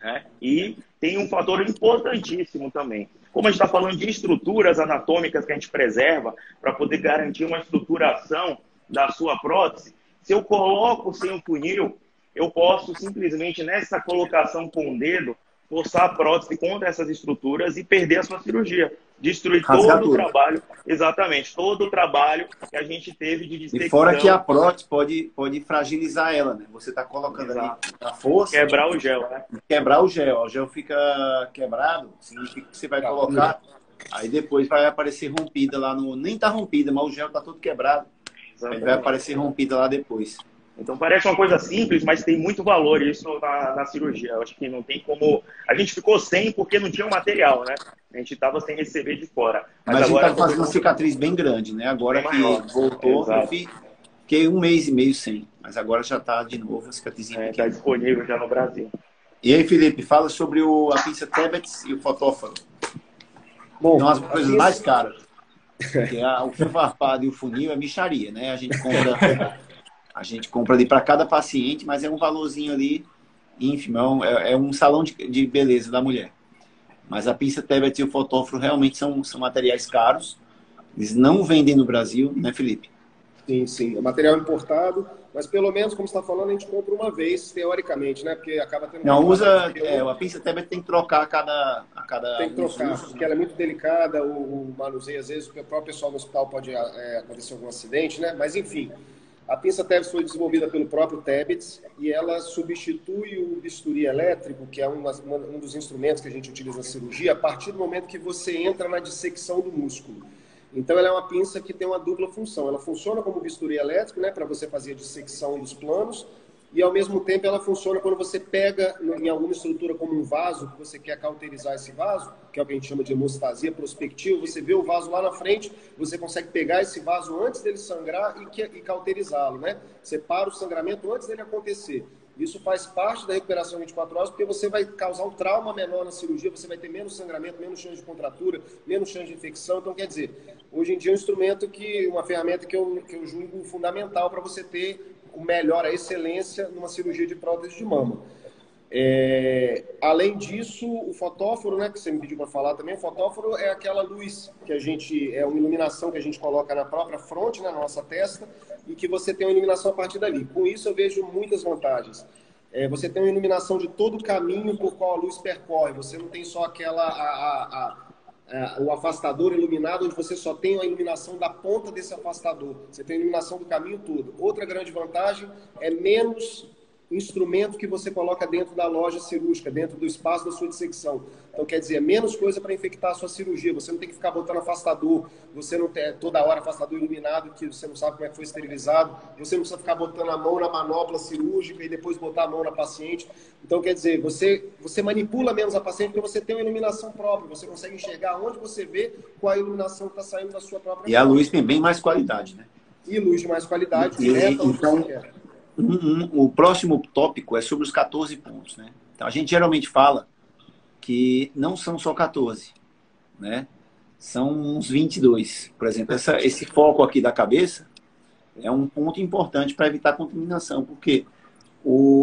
né? E tem um fator importantíssimo também. Como a gente está falando de estruturas anatômicas que a gente preserva para poder garantir uma estruturação da sua prótese, se eu coloco sem o funil, eu posso simplesmente, nessa colocação com o dedo, forçar a prótese contra essas estruturas e perder a sua cirurgia. Destruir todo o trabalho, exatamente, todo o trabalho que a gente teve de dissecção. E fora que a prótese pode fragilizar ela, né? Você está colocando ali a força... Quebrar o gel, né? Quebrar o gel. O gel fica quebrado, significa que você vai colocar, aí depois vai aparecer rompida lá no... Nem está rompida, mas o gel está todo quebrado. Aí vai aparecer rompida lá depois. Então parece uma coisa simples, mas tem muito valor isso na cirurgia. Eu acho que não tem como... A gente ficou sem porque não tinha o material, né? A gente estava sem receber de fora. Mas agora a gente estava fazendo uma cicatriz bem grande, né? Agora que voltou, eu fiquei 1 mês e meio sem. Mas agora já está de novo a cicatrizinha pequena. Está disponível já no Brasil. E aí, Felipe, fala sobre a pinça Tebbets e o fotóforo. Bom, são as coisas mais caras. Porque o fio farpado e o funil é mixaria, né? A gente compra ali para cada paciente, mas é um valorzinho ali ínfimo, é um salão de beleza da mulher. Mas a pinça Tebbets e o fotóforo realmente são materiais caros. Eles não vendem no Brasil, né, Felipe? Sim, sim. É material importado, mas pelo menos, como você está falando, a gente compra uma vez, teoricamente, né? Porque acaba tendo... Não, a pinça Tebbets tem que trocar a cada tem que trocar, porque ela é muito delicada, o manuseio, às vezes, o próprio pessoal no hospital pode acontecer algum acidente, né? Mas, enfim... A pinça Tebbs foi desenvolvida pelo próprio Tebbs e ela substitui o bisturi elétrico, que é um dos instrumentos que a gente utiliza na cirurgia, a partir do momento que você entra na dissecção do músculo. Então, ela é uma pinça que tem uma dupla função. Ela funciona como bisturi elétrico, né, para você fazer a dissecção dos planos, e, ao mesmo tempo, ela funciona quando você pega em alguma estrutura como um vaso, que você quer cauterizar esse vaso, que é o que a gente chama de hemostasia prospectiva. Você vê o vaso lá na frente, você consegue pegar esse vaso antes dele sangrar e cauterizá-lo, né? Você para o sangramento antes dele acontecer. Isso faz parte da recuperação 24 horas, porque você vai causar um trauma menor na cirurgia, você vai ter menos sangramento, menos chance de contratura, menos chance de infecção. Então, quer dizer, hoje em dia é um instrumento uma ferramenta que eu julgo fundamental para você ter o melhor, a excelência numa cirurgia de prótese de mama. Além disso, o fotóforo, né, que você me pediu para falar também, o fotóforo é aquela luz que é uma iluminação que a gente coloca na própria fronte, né, na nossa testa, e que você tem uma iluminação a partir dali. Com isso eu vejo muitas vantagens. Você tem uma iluminação de todo o caminho por qual a luz percorre. Você não tem só o afastador iluminado, onde você só tem a iluminação da ponta desse afastador. Você tem a iluminação do caminho todo. Outra grande vantagem é menos instrumento que você coloca dentro da loja cirúrgica, dentro do espaço da sua dissecção. Então, quer dizer, menos coisa para infectar a sua cirurgia. Você não tem que ficar botando afastador, você não tem toda hora afastador iluminado, que você não sabe como é que foi esterilizado, você não precisa ficar botando a mão na manopla cirúrgica e depois botar a mão na paciente. Então, quer dizer, você manipula menos a paciente porque você tem uma iluminação própria, você consegue enxergar onde você vê qual a iluminação que está saindo da sua própria E a luz tem bem mais qualidade, né? E luz de mais qualidade, direta onde você quer. O próximo tópico é sobre os 14 pontos, né? Então, a gente geralmente fala que não são só 14, né? São uns 22. Por exemplo, esse foco aqui da cabeça é um ponto importante para evitar contaminação, porque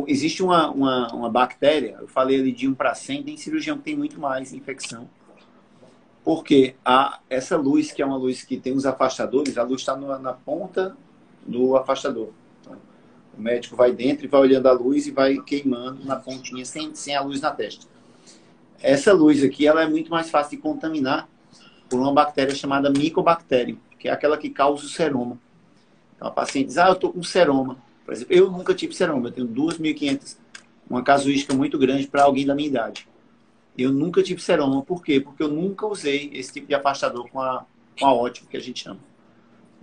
existe uma bactéria, eu falei ali de 1 para 100, tem cirurgião que tem muito mais infecção, porque essa luz, que é uma luz que tem os afastadores, a luz está na ponta do afastador. O médico vai dentro e vai olhando a luz e vai queimando na pontinha sem a luz na testa. Essa luz aqui ela é muito mais fácil de contaminar por uma bactéria chamada Mycobacterium, que é aquela que causa o seroma. Então a paciente diz, eu estou com seroma. Por exemplo, eu nunca tive seroma, eu tenho 2.500, uma casuística muito grande para alguém da minha idade. Eu nunca tive seroma. Por quê? Porque eu nunca usei esse tipo de afastador com a ótica, que a gente chama.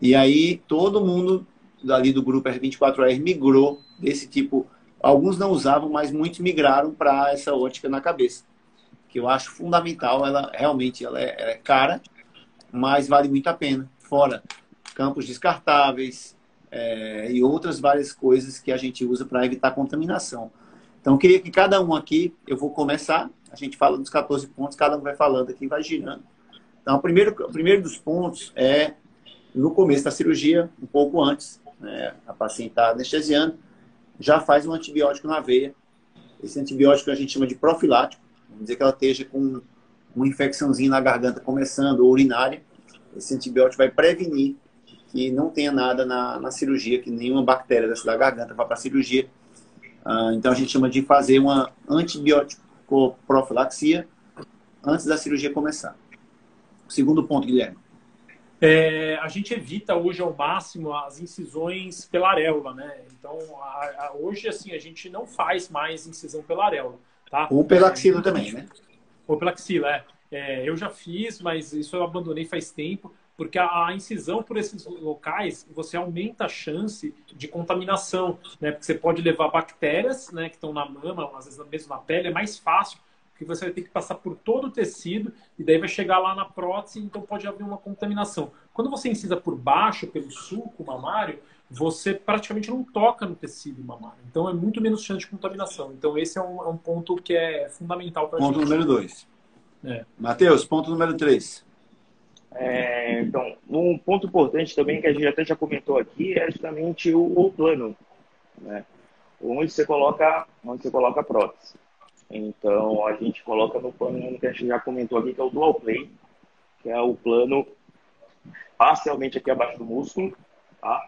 E aí todo mundo ali do grupo R24R migrou desse tipo. Alguns não usavam, mas muitos migraram para essa ótica na cabeça, que eu acho fundamental. Ela realmente é cara, mas vale muito a pena. Fora campos descartáveis e outras várias coisas que a gente usa para evitar contaminação. Então, eu queria que cada um aqui, eu vou começar, a gente fala dos 14 pontos, cada um vai falando aqui, vai girando. Então, o primeiro dos pontos é no começo da cirurgia, um pouco antes, né, a paciente está anestesiando, já faz um antibiótico na veia. Esse antibiótico a gente chama de profilático. Vamos dizer que ela esteja com uma infecçãozinha na garganta começando, ou urinária. Esse antibiótico vai prevenir que não tenha nada na cirurgia, que nenhuma bactéria dessa da garganta vá para a cirurgia. Então a gente chama de fazer uma antibiótico profilaxia antes da cirurgia começar. Segundo ponto, Guilherme. A gente evita hoje ao máximo as incisões pela areola, né? Então, hoje, assim, a gente não faz mais incisão pela areola, tá? Ou pela axila também, né? Ou pela axila, eu já fiz, mas isso eu abandonei faz tempo, porque a incisão por esses locais, você aumenta a chance de contaminação, né? Porque você pode levar bactérias, né, que estão na mama, às vezes mesmo na pele, é mais fácil, porque você vai ter que passar por todo o tecido e daí vai chegar lá na prótese, então pode haver uma contaminação. Quando você incisa por baixo, pelo sulco mamário, você praticamente não toca no tecido mamário. Então é muito menos chance de contaminação. Então esse é um ponto que é fundamental para a gente. Ponto número 2. Matheus, ponto número 3. Então, um ponto importante também que a gente até já comentou aqui é justamente o plano, né? Onde você coloca a prótese. Então, a gente coloca no plano que a gente já comentou aqui, que é o dual play, que é o plano parcialmente aqui abaixo do músculo, tá?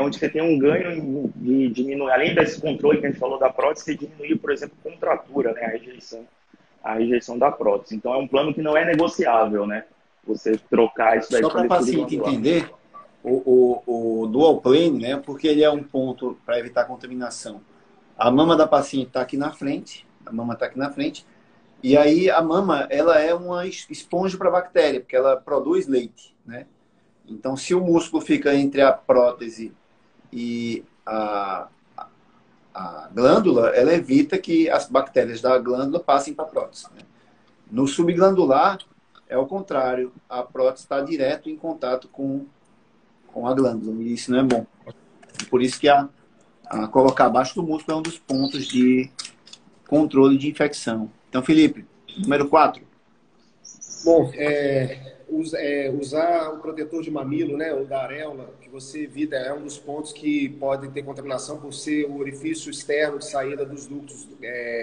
Onde você tem um ganho de diminuir, além desse controle que a gente falou da prótese, você diminuir, por exemplo, a contratura, né? A rejeição da prótese. Então, é um plano que não é negociável, né? Você trocar isso daí. Só para o paciente entender, o dual plane, né? Porque ele é um ponto para evitar contaminação. A mama da paciente está aqui na frente, a mama está aqui na frente, e aí a mama, ela é uma esponja para bactéria, porque ela produz leite, né? Então, se o músculo fica entre a prótese e a glândula, ela evita que as bactérias da glândula passem para a prótese, né? No subglandular, é o contrário. A prótese está direto em contato com a glândula, e isso não é bom. Por isso que colocar abaixo do músculo é um dos pontos de controle de infecção. Então, Felipe, número 4. Bom, usar o protetor de mamilo, né, o da areola, que você evita, é um dos pontos que pode ter contaminação por ser o orifício externo de saída dos ductos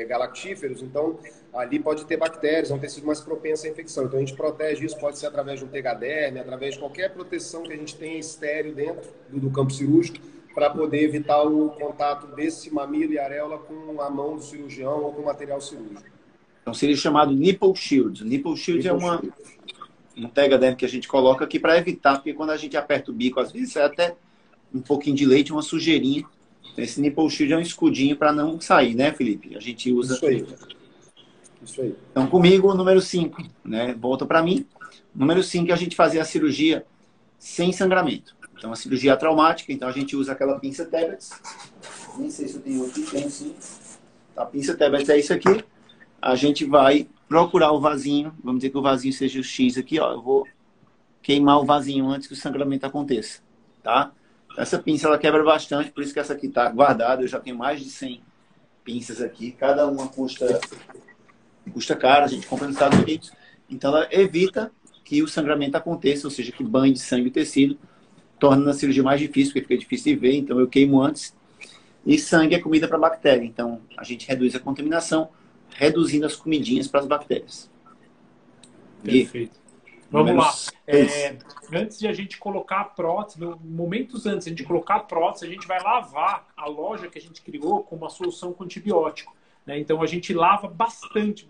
galactíferos. Então, ali pode ter bactérias, é um tecido mais propenso à infecção. Então, a gente protege isso, pode ser através de um tegaderme, através de qualquer proteção que a gente tenha estéreo dentro do campo cirúrgico, para poder evitar o contato desse mamilo e areola com a mão do cirurgião ou com o material cirúrgico. Então, seria chamado nipple shield. Nipple shield é um tegaderme que a gente coloca aqui para evitar, porque quando a gente aperta o bico, às vezes é até um pouquinho de leite, uma sujeirinha. Então, esse nipple shield é um escudinho para não sair, né, Felipe? A gente usa... Isso aí. Então, comigo, o número 5, né? Volta para mim. Número 5 é a gente fazer a cirurgia sem sangramento. Então, a cirurgia traumática, então a gente usa aquela pinça Tebbets. Nem sei se eu tenho aqui, tem sim. A pinça Tebbets é isso aqui. A gente vai procurar o vasinho. Vamos dizer que o vasinho seja o X aqui, ó. Eu vou queimar o vasinho antes que o sangramento aconteça, tá? Essa pinça, ela quebra bastante, por isso que essa aqui tá guardada. Eu já tenho mais de 100 pinças aqui. Cada uma custa caro, a gente compra nos Estados Unidos. Então, ela evita que o sangramento aconteça, ou seja, que banhe de sangue o tecido, torna a cirurgia mais difícil, porque fica difícil de ver, então eu queimo antes. E sangue é comida para bactéria, então a gente reduz a contaminação, reduzindo as comidinhas para as bactérias. Perfeito. Vamos lá. Antes de a gente colocar a prótese, momentos antes de a gente colocar a prótese, a gente vai lavar a loja que a gente criou com uma solução com antibiótico, né? Então a gente lava bastante,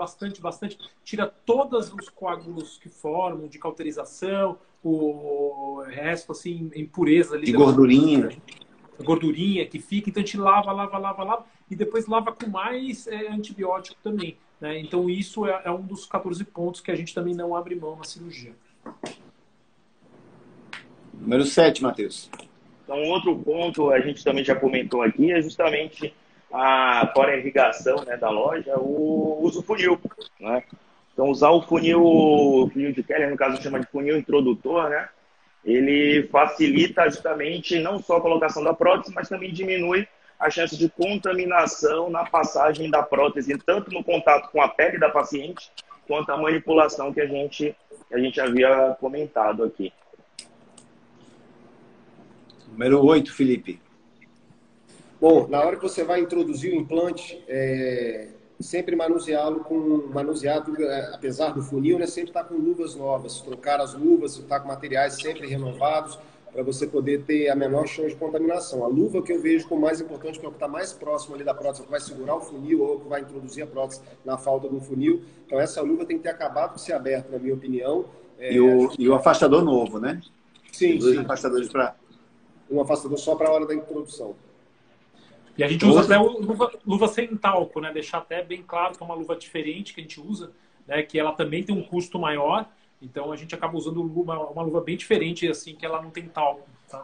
tira todos os coágulos que formam de cauterização, o resto, assim, impureza ali. De gordurinha. Gordurinha que fica, então a gente lava, e depois lava com mais antibiótico também, né? Então isso é um dos 14 pontos que a gente também não abre mão na cirurgia. Número 7, Matheus. Então, outro ponto, a gente também já comentou aqui, é justamente fora a irrigação, né, da loja, o uso funil, né? Então, usar o funil de Keller, no caso chama de funil introdutor, né? Ele facilita justamente não só a colocação da prótese, mas também diminui a chance de contaminação na passagem da prótese, tanto no contato com a pele da paciente, quanto a manipulação que a gente havia comentado aqui. Número 8, Felipe. Bom, na hora que você vai introduzir o implante, sempre manuseado, apesar do funil, né, sempre estar com luvas novas, trocar as luvas, estar com materiais sempre renovados, para você poder ter a menor chance de contaminação. A luva que eu vejo como mais importante, que é o que está mais próximo ali da prótese, que vai segurar o funil ou que vai introduzir a prótese na falta do funil. Então, essa luva tem que ter acabado de ser aberta, na minha opinião. E o afastador novo, né? Sim, dois afastadores para... Um afastador só para a hora da introdução. E a gente usa até luva sem talco, né? Deixar até bem claro que é uma luva diferente que a gente usa, né? Que ela também tem um custo maior. Então a gente acaba usando uma luva bem diferente, assim, que ela não tem talco, tá?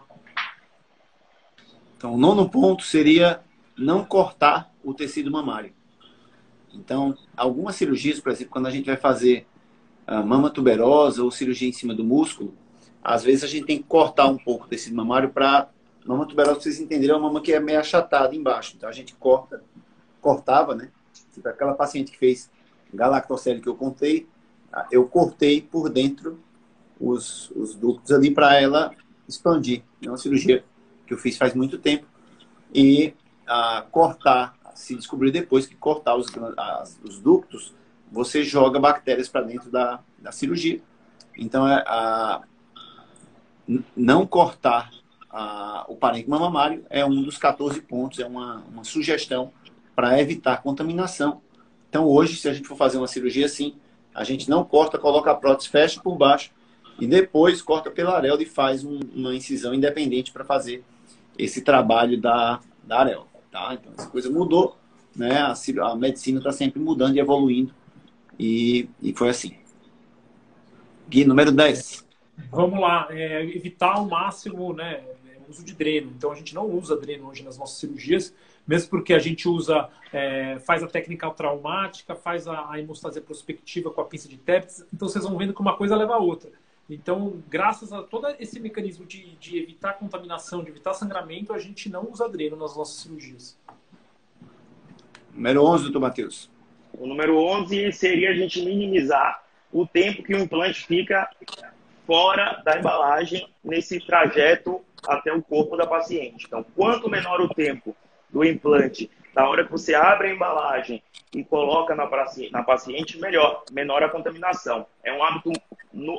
Então, o 9º ponto seria não cortar o tecido mamário. Então, algumas cirurgias, por exemplo, quando a gente vai fazer mama tuberosa ou cirurgia em cima do músculo, às vezes a gente tem que cortar um pouco o tecido mamário para... Mama tuberosa, pra vocês entenderem, é uma mama que é meio achatada embaixo. Então a gente cortava, né? Tipo aquela paciente que fez galactocele que eu contei, eu cortei por dentro os ductos ali para ela expandir. É uma cirurgia que eu fiz faz muito tempo. E se descobrir depois que cortar os ductos, você joga bactérias para dentro da cirurgia. Então, não cortar o parênquima mamário é um dos 14 pontos, é uma sugestão para evitar contaminação. Então, hoje, se a gente for fazer uma cirurgia assim, a gente não corta, coloca a prótese, fecha por baixo e depois corta pela areola e faz uma incisão independente para fazer esse trabalho da areola. Tá? Então, essa coisa mudou, né? A medicina está sempre mudando e evoluindo, e foi assim. Gui, número 10. Vamos lá, evitar ao máximo, né, o uso de dreno. Então, a gente não usa dreno hoje nas nossas cirurgias, mesmo porque a gente usa, faz a técnica traumática, faz a hemostasia prospectiva com a pinça de TEPS. Então, vocês vão vendo que uma coisa leva a outra. Então, graças a todo esse mecanismo de evitar contaminação, de evitar sangramento, a gente não usa dreno nas nossas cirurgias. Número 11, doutor Matheus. O número 11 seria a gente minimizar o tempo que o implante fica fora da embalagem nesse trajeto até o corpo da paciente. Então, quanto menor o tempo do implante, da hora que você abre a embalagem e coloca na paciente, menor a contaminação. É um hábito,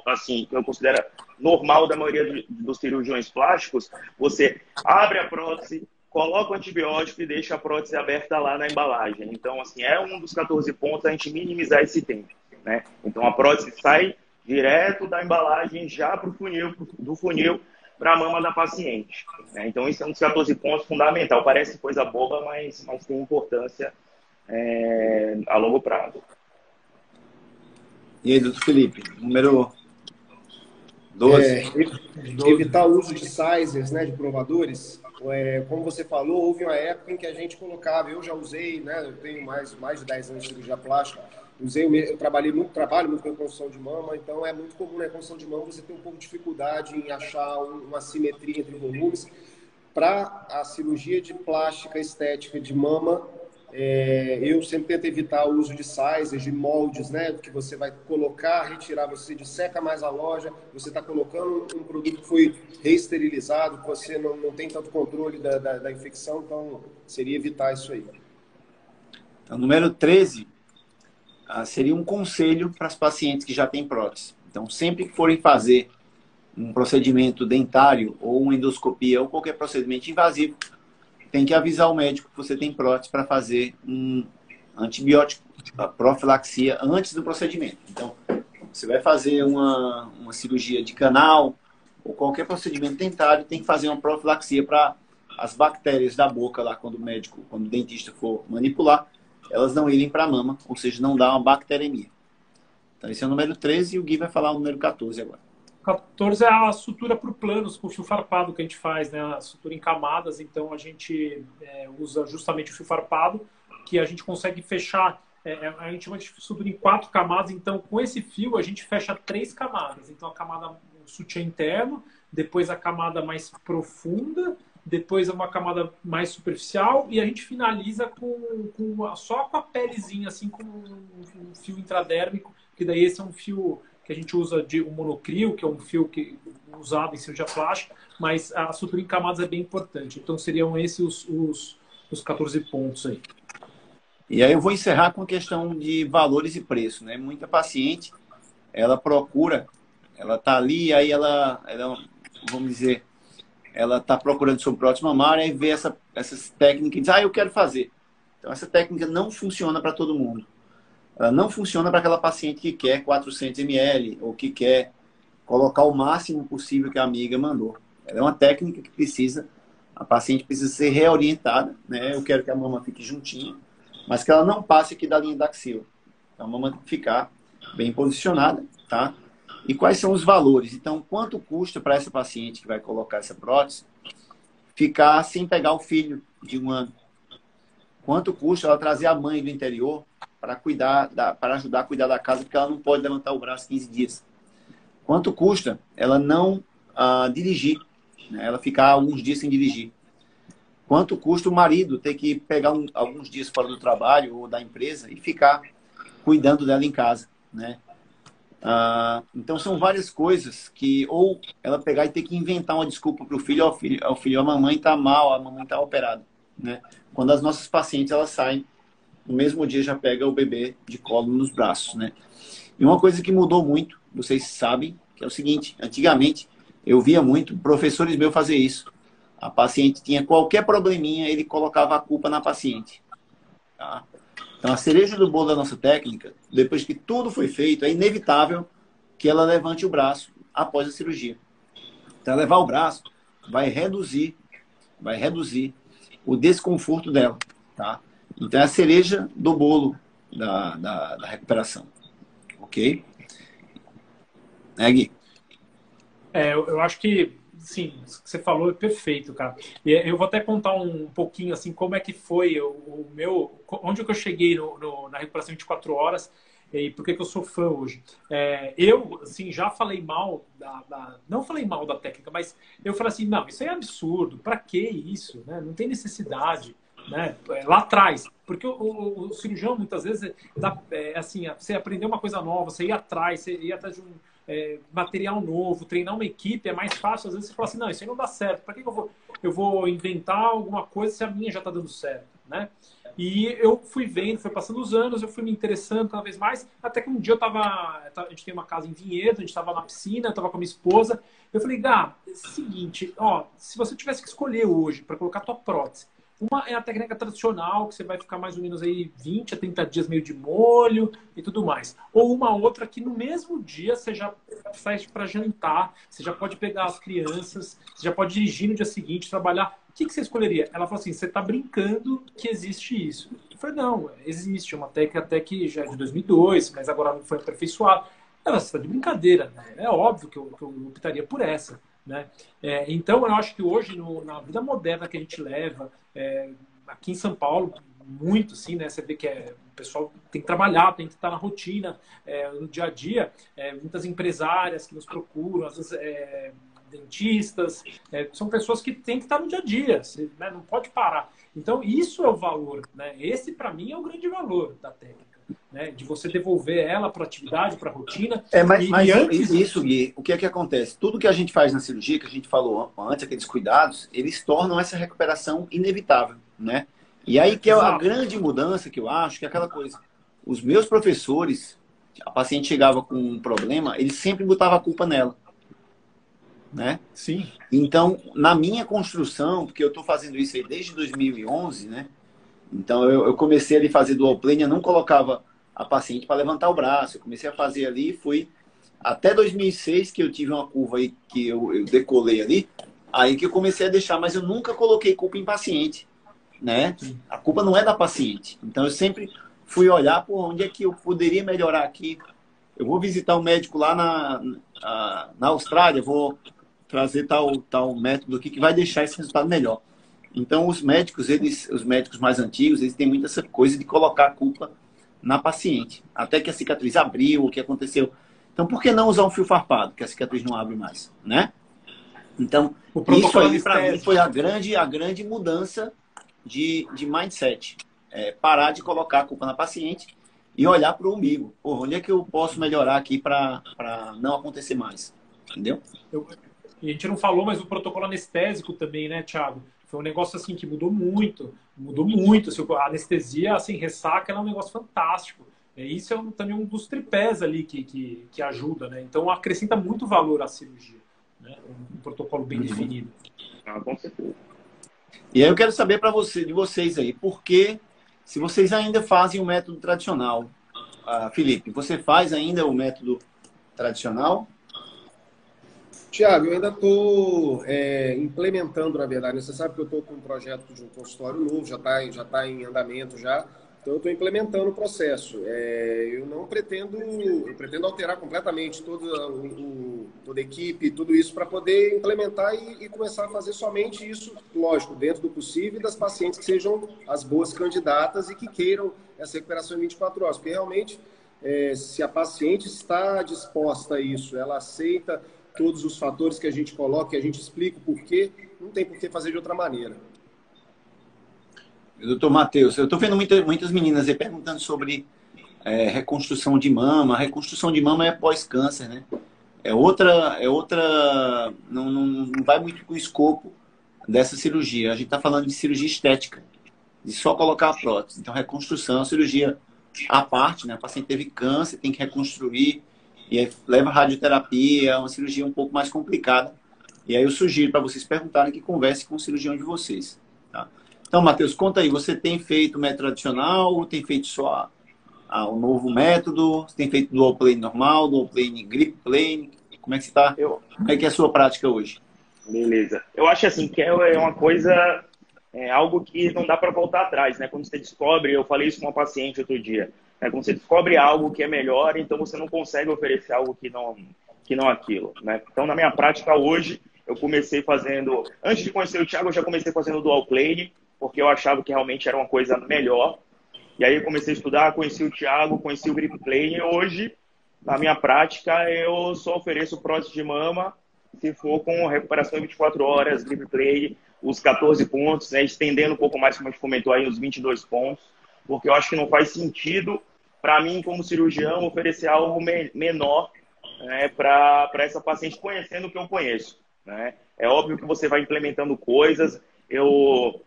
assim, que eu considero normal da maioria dos cirurgiões plásticos. Você abre a prótese, coloca o antibiótico e deixa a prótese aberta lá na embalagem. Então, assim, é um dos 14 pontos a gente minimizar esse tempo, né? Então, a prótese sai direto da embalagem já para o funil, do funil para a mama da paciente, né? Então, isso é um dos 14 pontos fundamental. Parece coisa boba, mas tem importância a longo prazo. E aí, doutor Felipe, número 12. Evitar o uso de sizers, né, de provadores. Como você falou, houve uma época em que a gente colocava, eu já usei, né, eu tenho mais de 10 anos de cirurgia plástica, eu trabalho muito com reconstrução de mama, então é muito comum na reconstrução de mama você ter um pouco de dificuldade em achar uma simetria entre volumes. Para a cirurgia de plástica estética de mama, eu sempre tento evitar o uso de sizes, de moldes, né, que você vai colocar, retirar, você disseca mais a loja, você está colocando um produto que foi reesterilizado, que você não tem tanto controle da infecção, então seria evitar isso aí. Então, número 13 seria um conselho para as pacientes que já têm prótese. Então, sempre que forem fazer um procedimento dentário ou uma endoscopia ou qualquer procedimento invasivo, tem que avisar o médico que você tem prótese para fazer um antibiótico, profilaxia antes do procedimento. Então, você vai fazer uma cirurgia de canal ou qualquer procedimento dentário, tem que fazer uma profilaxia para as bactérias da boca lá, quando o dentista for manipular, elas não irem para a mama, ou seja, não dá uma bacteremia. Então, esse é o número 13 e o Gui vai falar o número 14 agora. 14 é a sutura por planos, com fio farpado que a gente faz, né? A sutura em camadas. Então, a gente usa justamente o fio farpado, que a gente consegue fechar. A gente chama de sutura em 4 camadas. Então, com esse fio, a gente fecha 3 camadas. Então, a camada sutiã interno, depois a camada mais profunda, depois uma camada mais superficial e a gente finaliza só com a pelezinha, assim, com um fio intradérmico, que daí esse é um fio que a gente usa de um monocrio, que é um fio usado em cirurgia plástica, mas a sutura em camadas é bem importante. Então seriam esses os 14 pontos aí. E aí eu vou encerrar com a questão de valores e preço, né? Muita paciente, ela procura, ela está ali, aí ela, vamos dizer, ela está procurando sobre prótese mamária e vê essas técnicas e diz, eu quero fazer. Então essa técnica não funciona para todo mundo. Ela não funciona para aquela paciente que quer 400 ml ou que quer colocar o máximo possível que a amiga mandou. Ela é uma técnica que a paciente precisa ser reorientada, né? Eu quero que a mama fique juntinha, mas que ela não passe aqui da linha da axila. Então a mama tem que ficar bem posicionada, tá? E quais são os valores? Então, quanto custa para essa paciente que vai colocar essa prótese ficar sem pegar o filho de 1 ano? Quanto custa ela trazer a mãe do interior para ajudar a cuidar da casa, porque ela não pode levantar o braço 15 dias? Quanto custa ela não dirigir, né? Ela ficar alguns dias sem dirigir? Quanto custa o marido ter que pegar alguns dias fora do trabalho ou da empresa e ficar cuidando dela em casa, né? Então são várias coisas que ou ela pegar e ter que inventar uma desculpa para o filho, a mamãe está mal, a mamãe está operada, né? Quando as nossas pacientes elas saem no mesmo dia já pega o bebê de colo nos braços, né? E uma coisa que mudou muito, vocês sabem, que é o seguinte: antigamente eu via muito professores meus fazer isso. A paciente tinha qualquer probleminha, ele colocava a culpa na paciente, tá? Então, a cereja do bolo da nossa técnica, depois que tudo foi feito, é inevitável que ela levante o braço após a cirurgia. Então, levar o braço vai reduzir o desconforto dela, tá? Então, é a cereja do bolo da recuperação, ok? Gui? Eu acho que, sim, o que você falou é perfeito, cara. E eu vou até contar um pouquinho, assim, como é que foi onde que eu cheguei na recuperação 24 horas e por que eu sou fã hoje. Eu, assim, já falei mal não falei mal da técnica, mas eu falei assim, não, isso é absurdo, pra que isso, né? Não tem necessidade, né? Lá atrás, porque o cirurgião, muitas vezes, assim, você aprender uma coisa nova, você ir atrás de material novo, treinar uma equipe é mais fácil. Às vezes você fala assim, não, isso aí não dá certo, para que eu vou inventar alguma coisa se a minha já está dando certo, né? E eu fui vendo, foi passando os anos, eu fui me interessando cada vez mais, até que um dia a gente tem uma casa em Vinhedo, a gente estava na piscina, eu estava com a minha esposa, eu falei, Gá, seguinte, ó, se você tivesse que escolher hoje para colocar a tua prótese, uma é a técnica tradicional, que você vai ficar mais ou menos aí 20 a 30 dias meio de molho e tudo mais. Ou uma outra que no mesmo dia você já sai para jantar, você já pode pegar as crianças, você já pode dirigir no dia seguinte, trabalhar. O que você escolheria? Ela falou assim, você está brincando que existe isso. Eu falei, não, existe uma técnica até que já é de 2002, mas agora não foi aperfeiçoada. Ela está de brincadeira, né? É óbvio que eu optaria por essa. Né? Então, eu acho que hoje, na vida moderna que a gente leva, aqui em São Paulo, muito, assim, né? Você vê que o pessoal tem que trabalhar, tem que estar na rotina, no dia a dia. Muitas empresárias que nos procuram, às vezes dentistas, são pessoas que têm que estar no dia a dia, você, né, não pode parar. Então, isso é o valor, né? Esse, para mim, é o grande valor da técnica. Né, de você devolver ela para a atividade, para a rotina. Mas antes disso, Gui, o que é que acontece? Tudo que a gente faz na cirurgia, que a gente falou antes, aqueles cuidados, eles tornam essa recuperação inevitável, né? E aí que é a grande mudança que eu acho, que é aquela coisa. Os meus professores, a paciente chegava com um problema, eles sempre botavam a culpa nela, né? Sim. Então, na minha construção, porque eu estou fazendo isso aí desde 2011, né? Então, eu comecei ali a fazer dual plane, eu não colocava a paciente para levantar o braço. Eu comecei a fazer ali, fui até 2006, que eu tive uma curva aí que eu decolei ali, aí que eu comecei a deixar, mas eu nunca coloquei culpa em paciente, né? A culpa não é da paciente. Então, eu sempre fui olhar por onde é que eu poderia melhorar aqui. Eu vou visitar um médico lá na Austrália, vou trazer tal método aqui que vai deixar esse resultado melhor. Então, os médicos mais antigos, eles têm muita essa coisa de colocar a culpa na paciente. Até que a cicatriz abriu, o que aconteceu. Então, por que não usar um fio farpado, que a cicatriz não abre mais, né? Então, isso aí, para mim, foi a grande mudança de mindset. Parar de colocar a culpa na paciente e olhar para o umbigo. Pô, onde é que eu posso melhorar aqui para não acontecer mais? Entendeu? E a gente não falou, mas o protocolo anestésico também, né, Thiago? Foi um negócio assim que mudou muito. Assim, a anestesia, assim, ressaca, ela é um negócio fantástico. Isso é também um dos tripés ali que ajuda, né? Então acrescenta muito valor à cirurgia, né? Um protocolo bem definido. Com certeza. E aí eu quero saber de vocês aí, por que, se vocês ainda fazem o método tradicional, Felipe, você faz ainda o método tradicional? Tiago, eu ainda estou implementando, na verdade. Você sabe que eu estou com um projeto de um consultório novo, já está em andamento já. Então, eu estou implementando o processo. Eu pretendo alterar completamente toda a equipe, tudo isso, para poder implementar e começar a fazer somente isso, lógico, dentro do possível, e das pacientes que sejam as boas candidatas e que queiram essa recuperação em 24 horas. Porque, realmente, se a paciente está disposta a isso, ela aceita todos os fatores que a gente coloca, que a gente explica o porquê, não tem por que fazer de outra maneira. Doutor Matheus, eu estou vendo muitas meninas aí perguntando sobre reconstrução de mama. A reconstrução de mama é pós-câncer, né? Não vai muito com o escopo dessa cirurgia. A gente está falando de cirurgia estética, de só colocar a prótese. Então, reconstrução é uma cirurgia à parte, né? A paciente teve câncer, tem que reconstruir, e aí leva radioterapia, é uma cirurgia um pouco mais complicada. E aí eu sugiro para vocês perguntarem que converse com o cirurgião de vocês. Tá? Então, Matheus, conta aí, você tem feito o método tradicional ou tem feito só o novo método? Você tem feito dual plane normal, dual plane grip plane? Como é que você está? Como é que é a sua prática hoje? Beleza. Eu acho assim que é uma coisa, algo que não dá para voltar atrás, né? Quando você descobre, eu falei isso com uma paciente outro dia, né? Quando você descobre algo que é melhor, então você não consegue oferecer algo que não aquilo, né? Então, na minha prática hoje, eu comecei fazendo, antes de conhecer o Thiago, eu já comecei fazendo dual plane, porque eu achava que realmente era uma coisa melhor. E aí eu comecei a estudar, conheci o Thiago, conheci o grip plane, e hoje, na minha prática, eu só ofereço prótese de mama, se for com recuperação em 24 horas, grip play, os 14 pontos, né, estendendo um pouco mais, como a gente comentou aí, os 22 pontos, porque eu acho que não faz sentido, para mim, como cirurgião, oferecer algo menor, né, para essa paciente, conhecendo o que eu conheço, né? É óbvio que você vai implementando coisas. Eu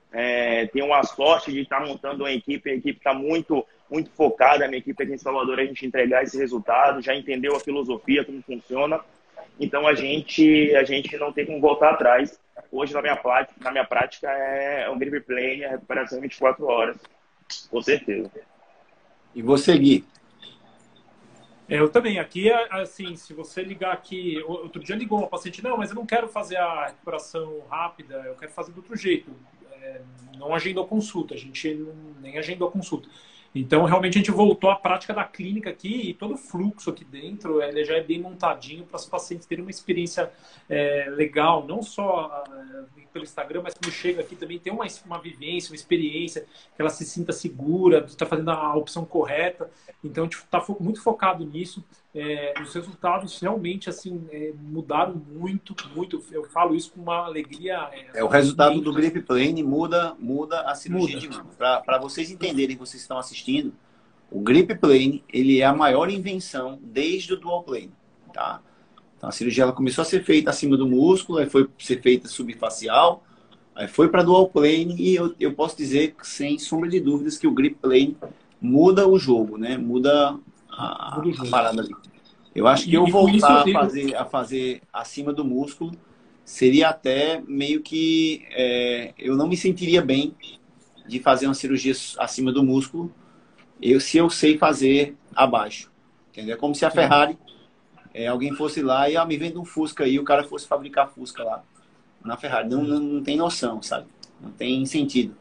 tenho a sorte de estar montando uma equipe, a equipe está muito, muito focada, a minha equipe aqui em Salvador, a gente entregar esse resultado, já entendeu a filosofia, como funciona. Então, a gente não tem como voltar atrás. Hoje, na minha prática é um grip plane, a recuperação em 24 horas. Com certeza. E você, Gui? Eu também. Aqui, assim, se você ligar aqui... Outro dia ligou uma paciente, não, mas eu não quero fazer a recuperação rápida, eu quero fazer de outro jeito. Não agendou consulta, a gente nem agendou consulta. Então, realmente, a gente voltou à prática da clínica aqui e todo o fluxo aqui dentro ele já é bem montadinho para os pacientes terem uma experiência legal, não só pelo Instagram, mas quando chega aqui também tem uma vivência, uma experiência, que ela se sinta segura, está fazendo a opção correta. Então, a gente está muito focado nisso. Os resultados realmente assim mudaram muito, muito. Eu falo isso com uma alegria. O resultado do grip plane muda a cirurgia de mama. Para vocês entenderem, vocês estão assistindo, o grip plane ele é a maior invenção desde o dual plane, tá? Então a cirurgia ela começou a ser feita acima do músculo, aí foi ser feita subfacial, aí foi para dual plane e eu posso dizer sem sombra de dúvidas que o grip plane muda o jogo, né? Muda a parada ali. Eu acho que eu voltar a fazer acima do músculo seria até meio que... eu não me sentiria bem de fazer uma cirurgia acima do músculo se eu sei fazer abaixo. Entendeu? É como se a Ferrari, alguém fosse lá e me vende um Fusca aí, o cara fosse fabricar Fusca lá na Ferrari. Não tem noção, sabe? Não tem sentido.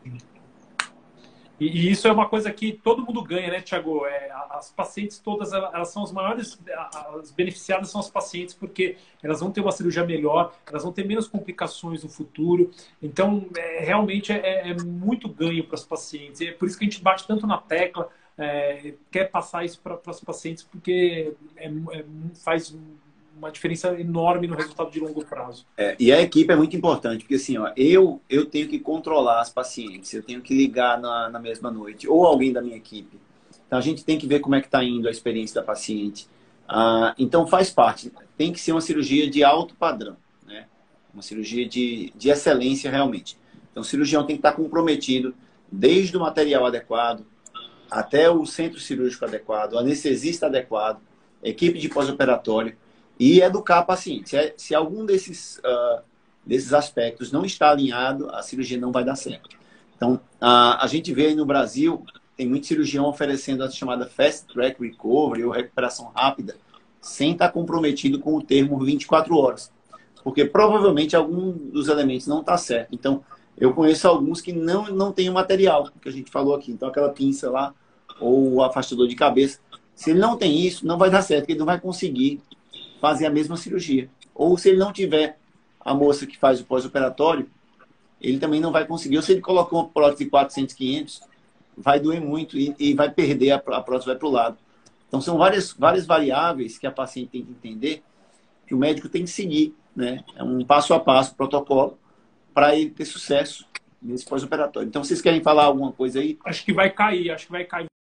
E isso é uma coisa que todo mundo ganha, né, Thiago? As pacientes todas, elas são as maiores, as beneficiadas são as pacientes, porque elas vão ter uma cirurgia melhor, elas vão ter menos complicações no futuro. Então, realmente é muito ganho para as pacientes. É por isso que a gente bate tanto na tecla, quer passar isso para as pacientes, porque faz uma diferença enorme no resultado de longo prazo. E a equipe é muito importante, porque assim, eu tenho que controlar as pacientes, eu tenho que ligar na mesma noite, ou alguém da minha equipe. Então a gente tem que ver como é que está indo a experiência da paciente. Então faz parte, tem que ser uma cirurgia de alto padrão, né? Uma cirurgia de excelência realmente. Então o cirurgião tem que estar comprometido desde o material adequado, até o centro cirúrgico adequado, o anestesista adequado, equipe de pós-operatório, e educar a paciente. Se algum desses aspectos não está alinhado, a cirurgia não vai dar certo. Então, a gente vê aí no Brasil, tem muito cirurgião oferecendo a chamada Fast Track Recovery, ou recuperação rápida, sem estar comprometido com o termo 24 horas. Porque provavelmente algum dos elementos não está certo. Então, eu conheço alguns que não têm o material, que a gente falou aqui. Então, aquela pinça lá, ou o afastador de cabeça. Se ele não tem isso, não vai dar certo, porque ele não vai conseguir fazer a mesma cirurgia. Ou se ele não tiver a moça que faz o pós-operatório, ele também não vai conseguir. Ou se ele colocou uma prótese de 400, 500, vai doer muito e vai perder, a prótese vai para o lado. Então, são várias variáveis que a paciente tem que entender que o médico tem que seguir, né? É um passo a passo, protocolo, para ele ter sucesso nesse pós-operatório. Então, vocês querem falar alguma coisa aí? Acho que vai cair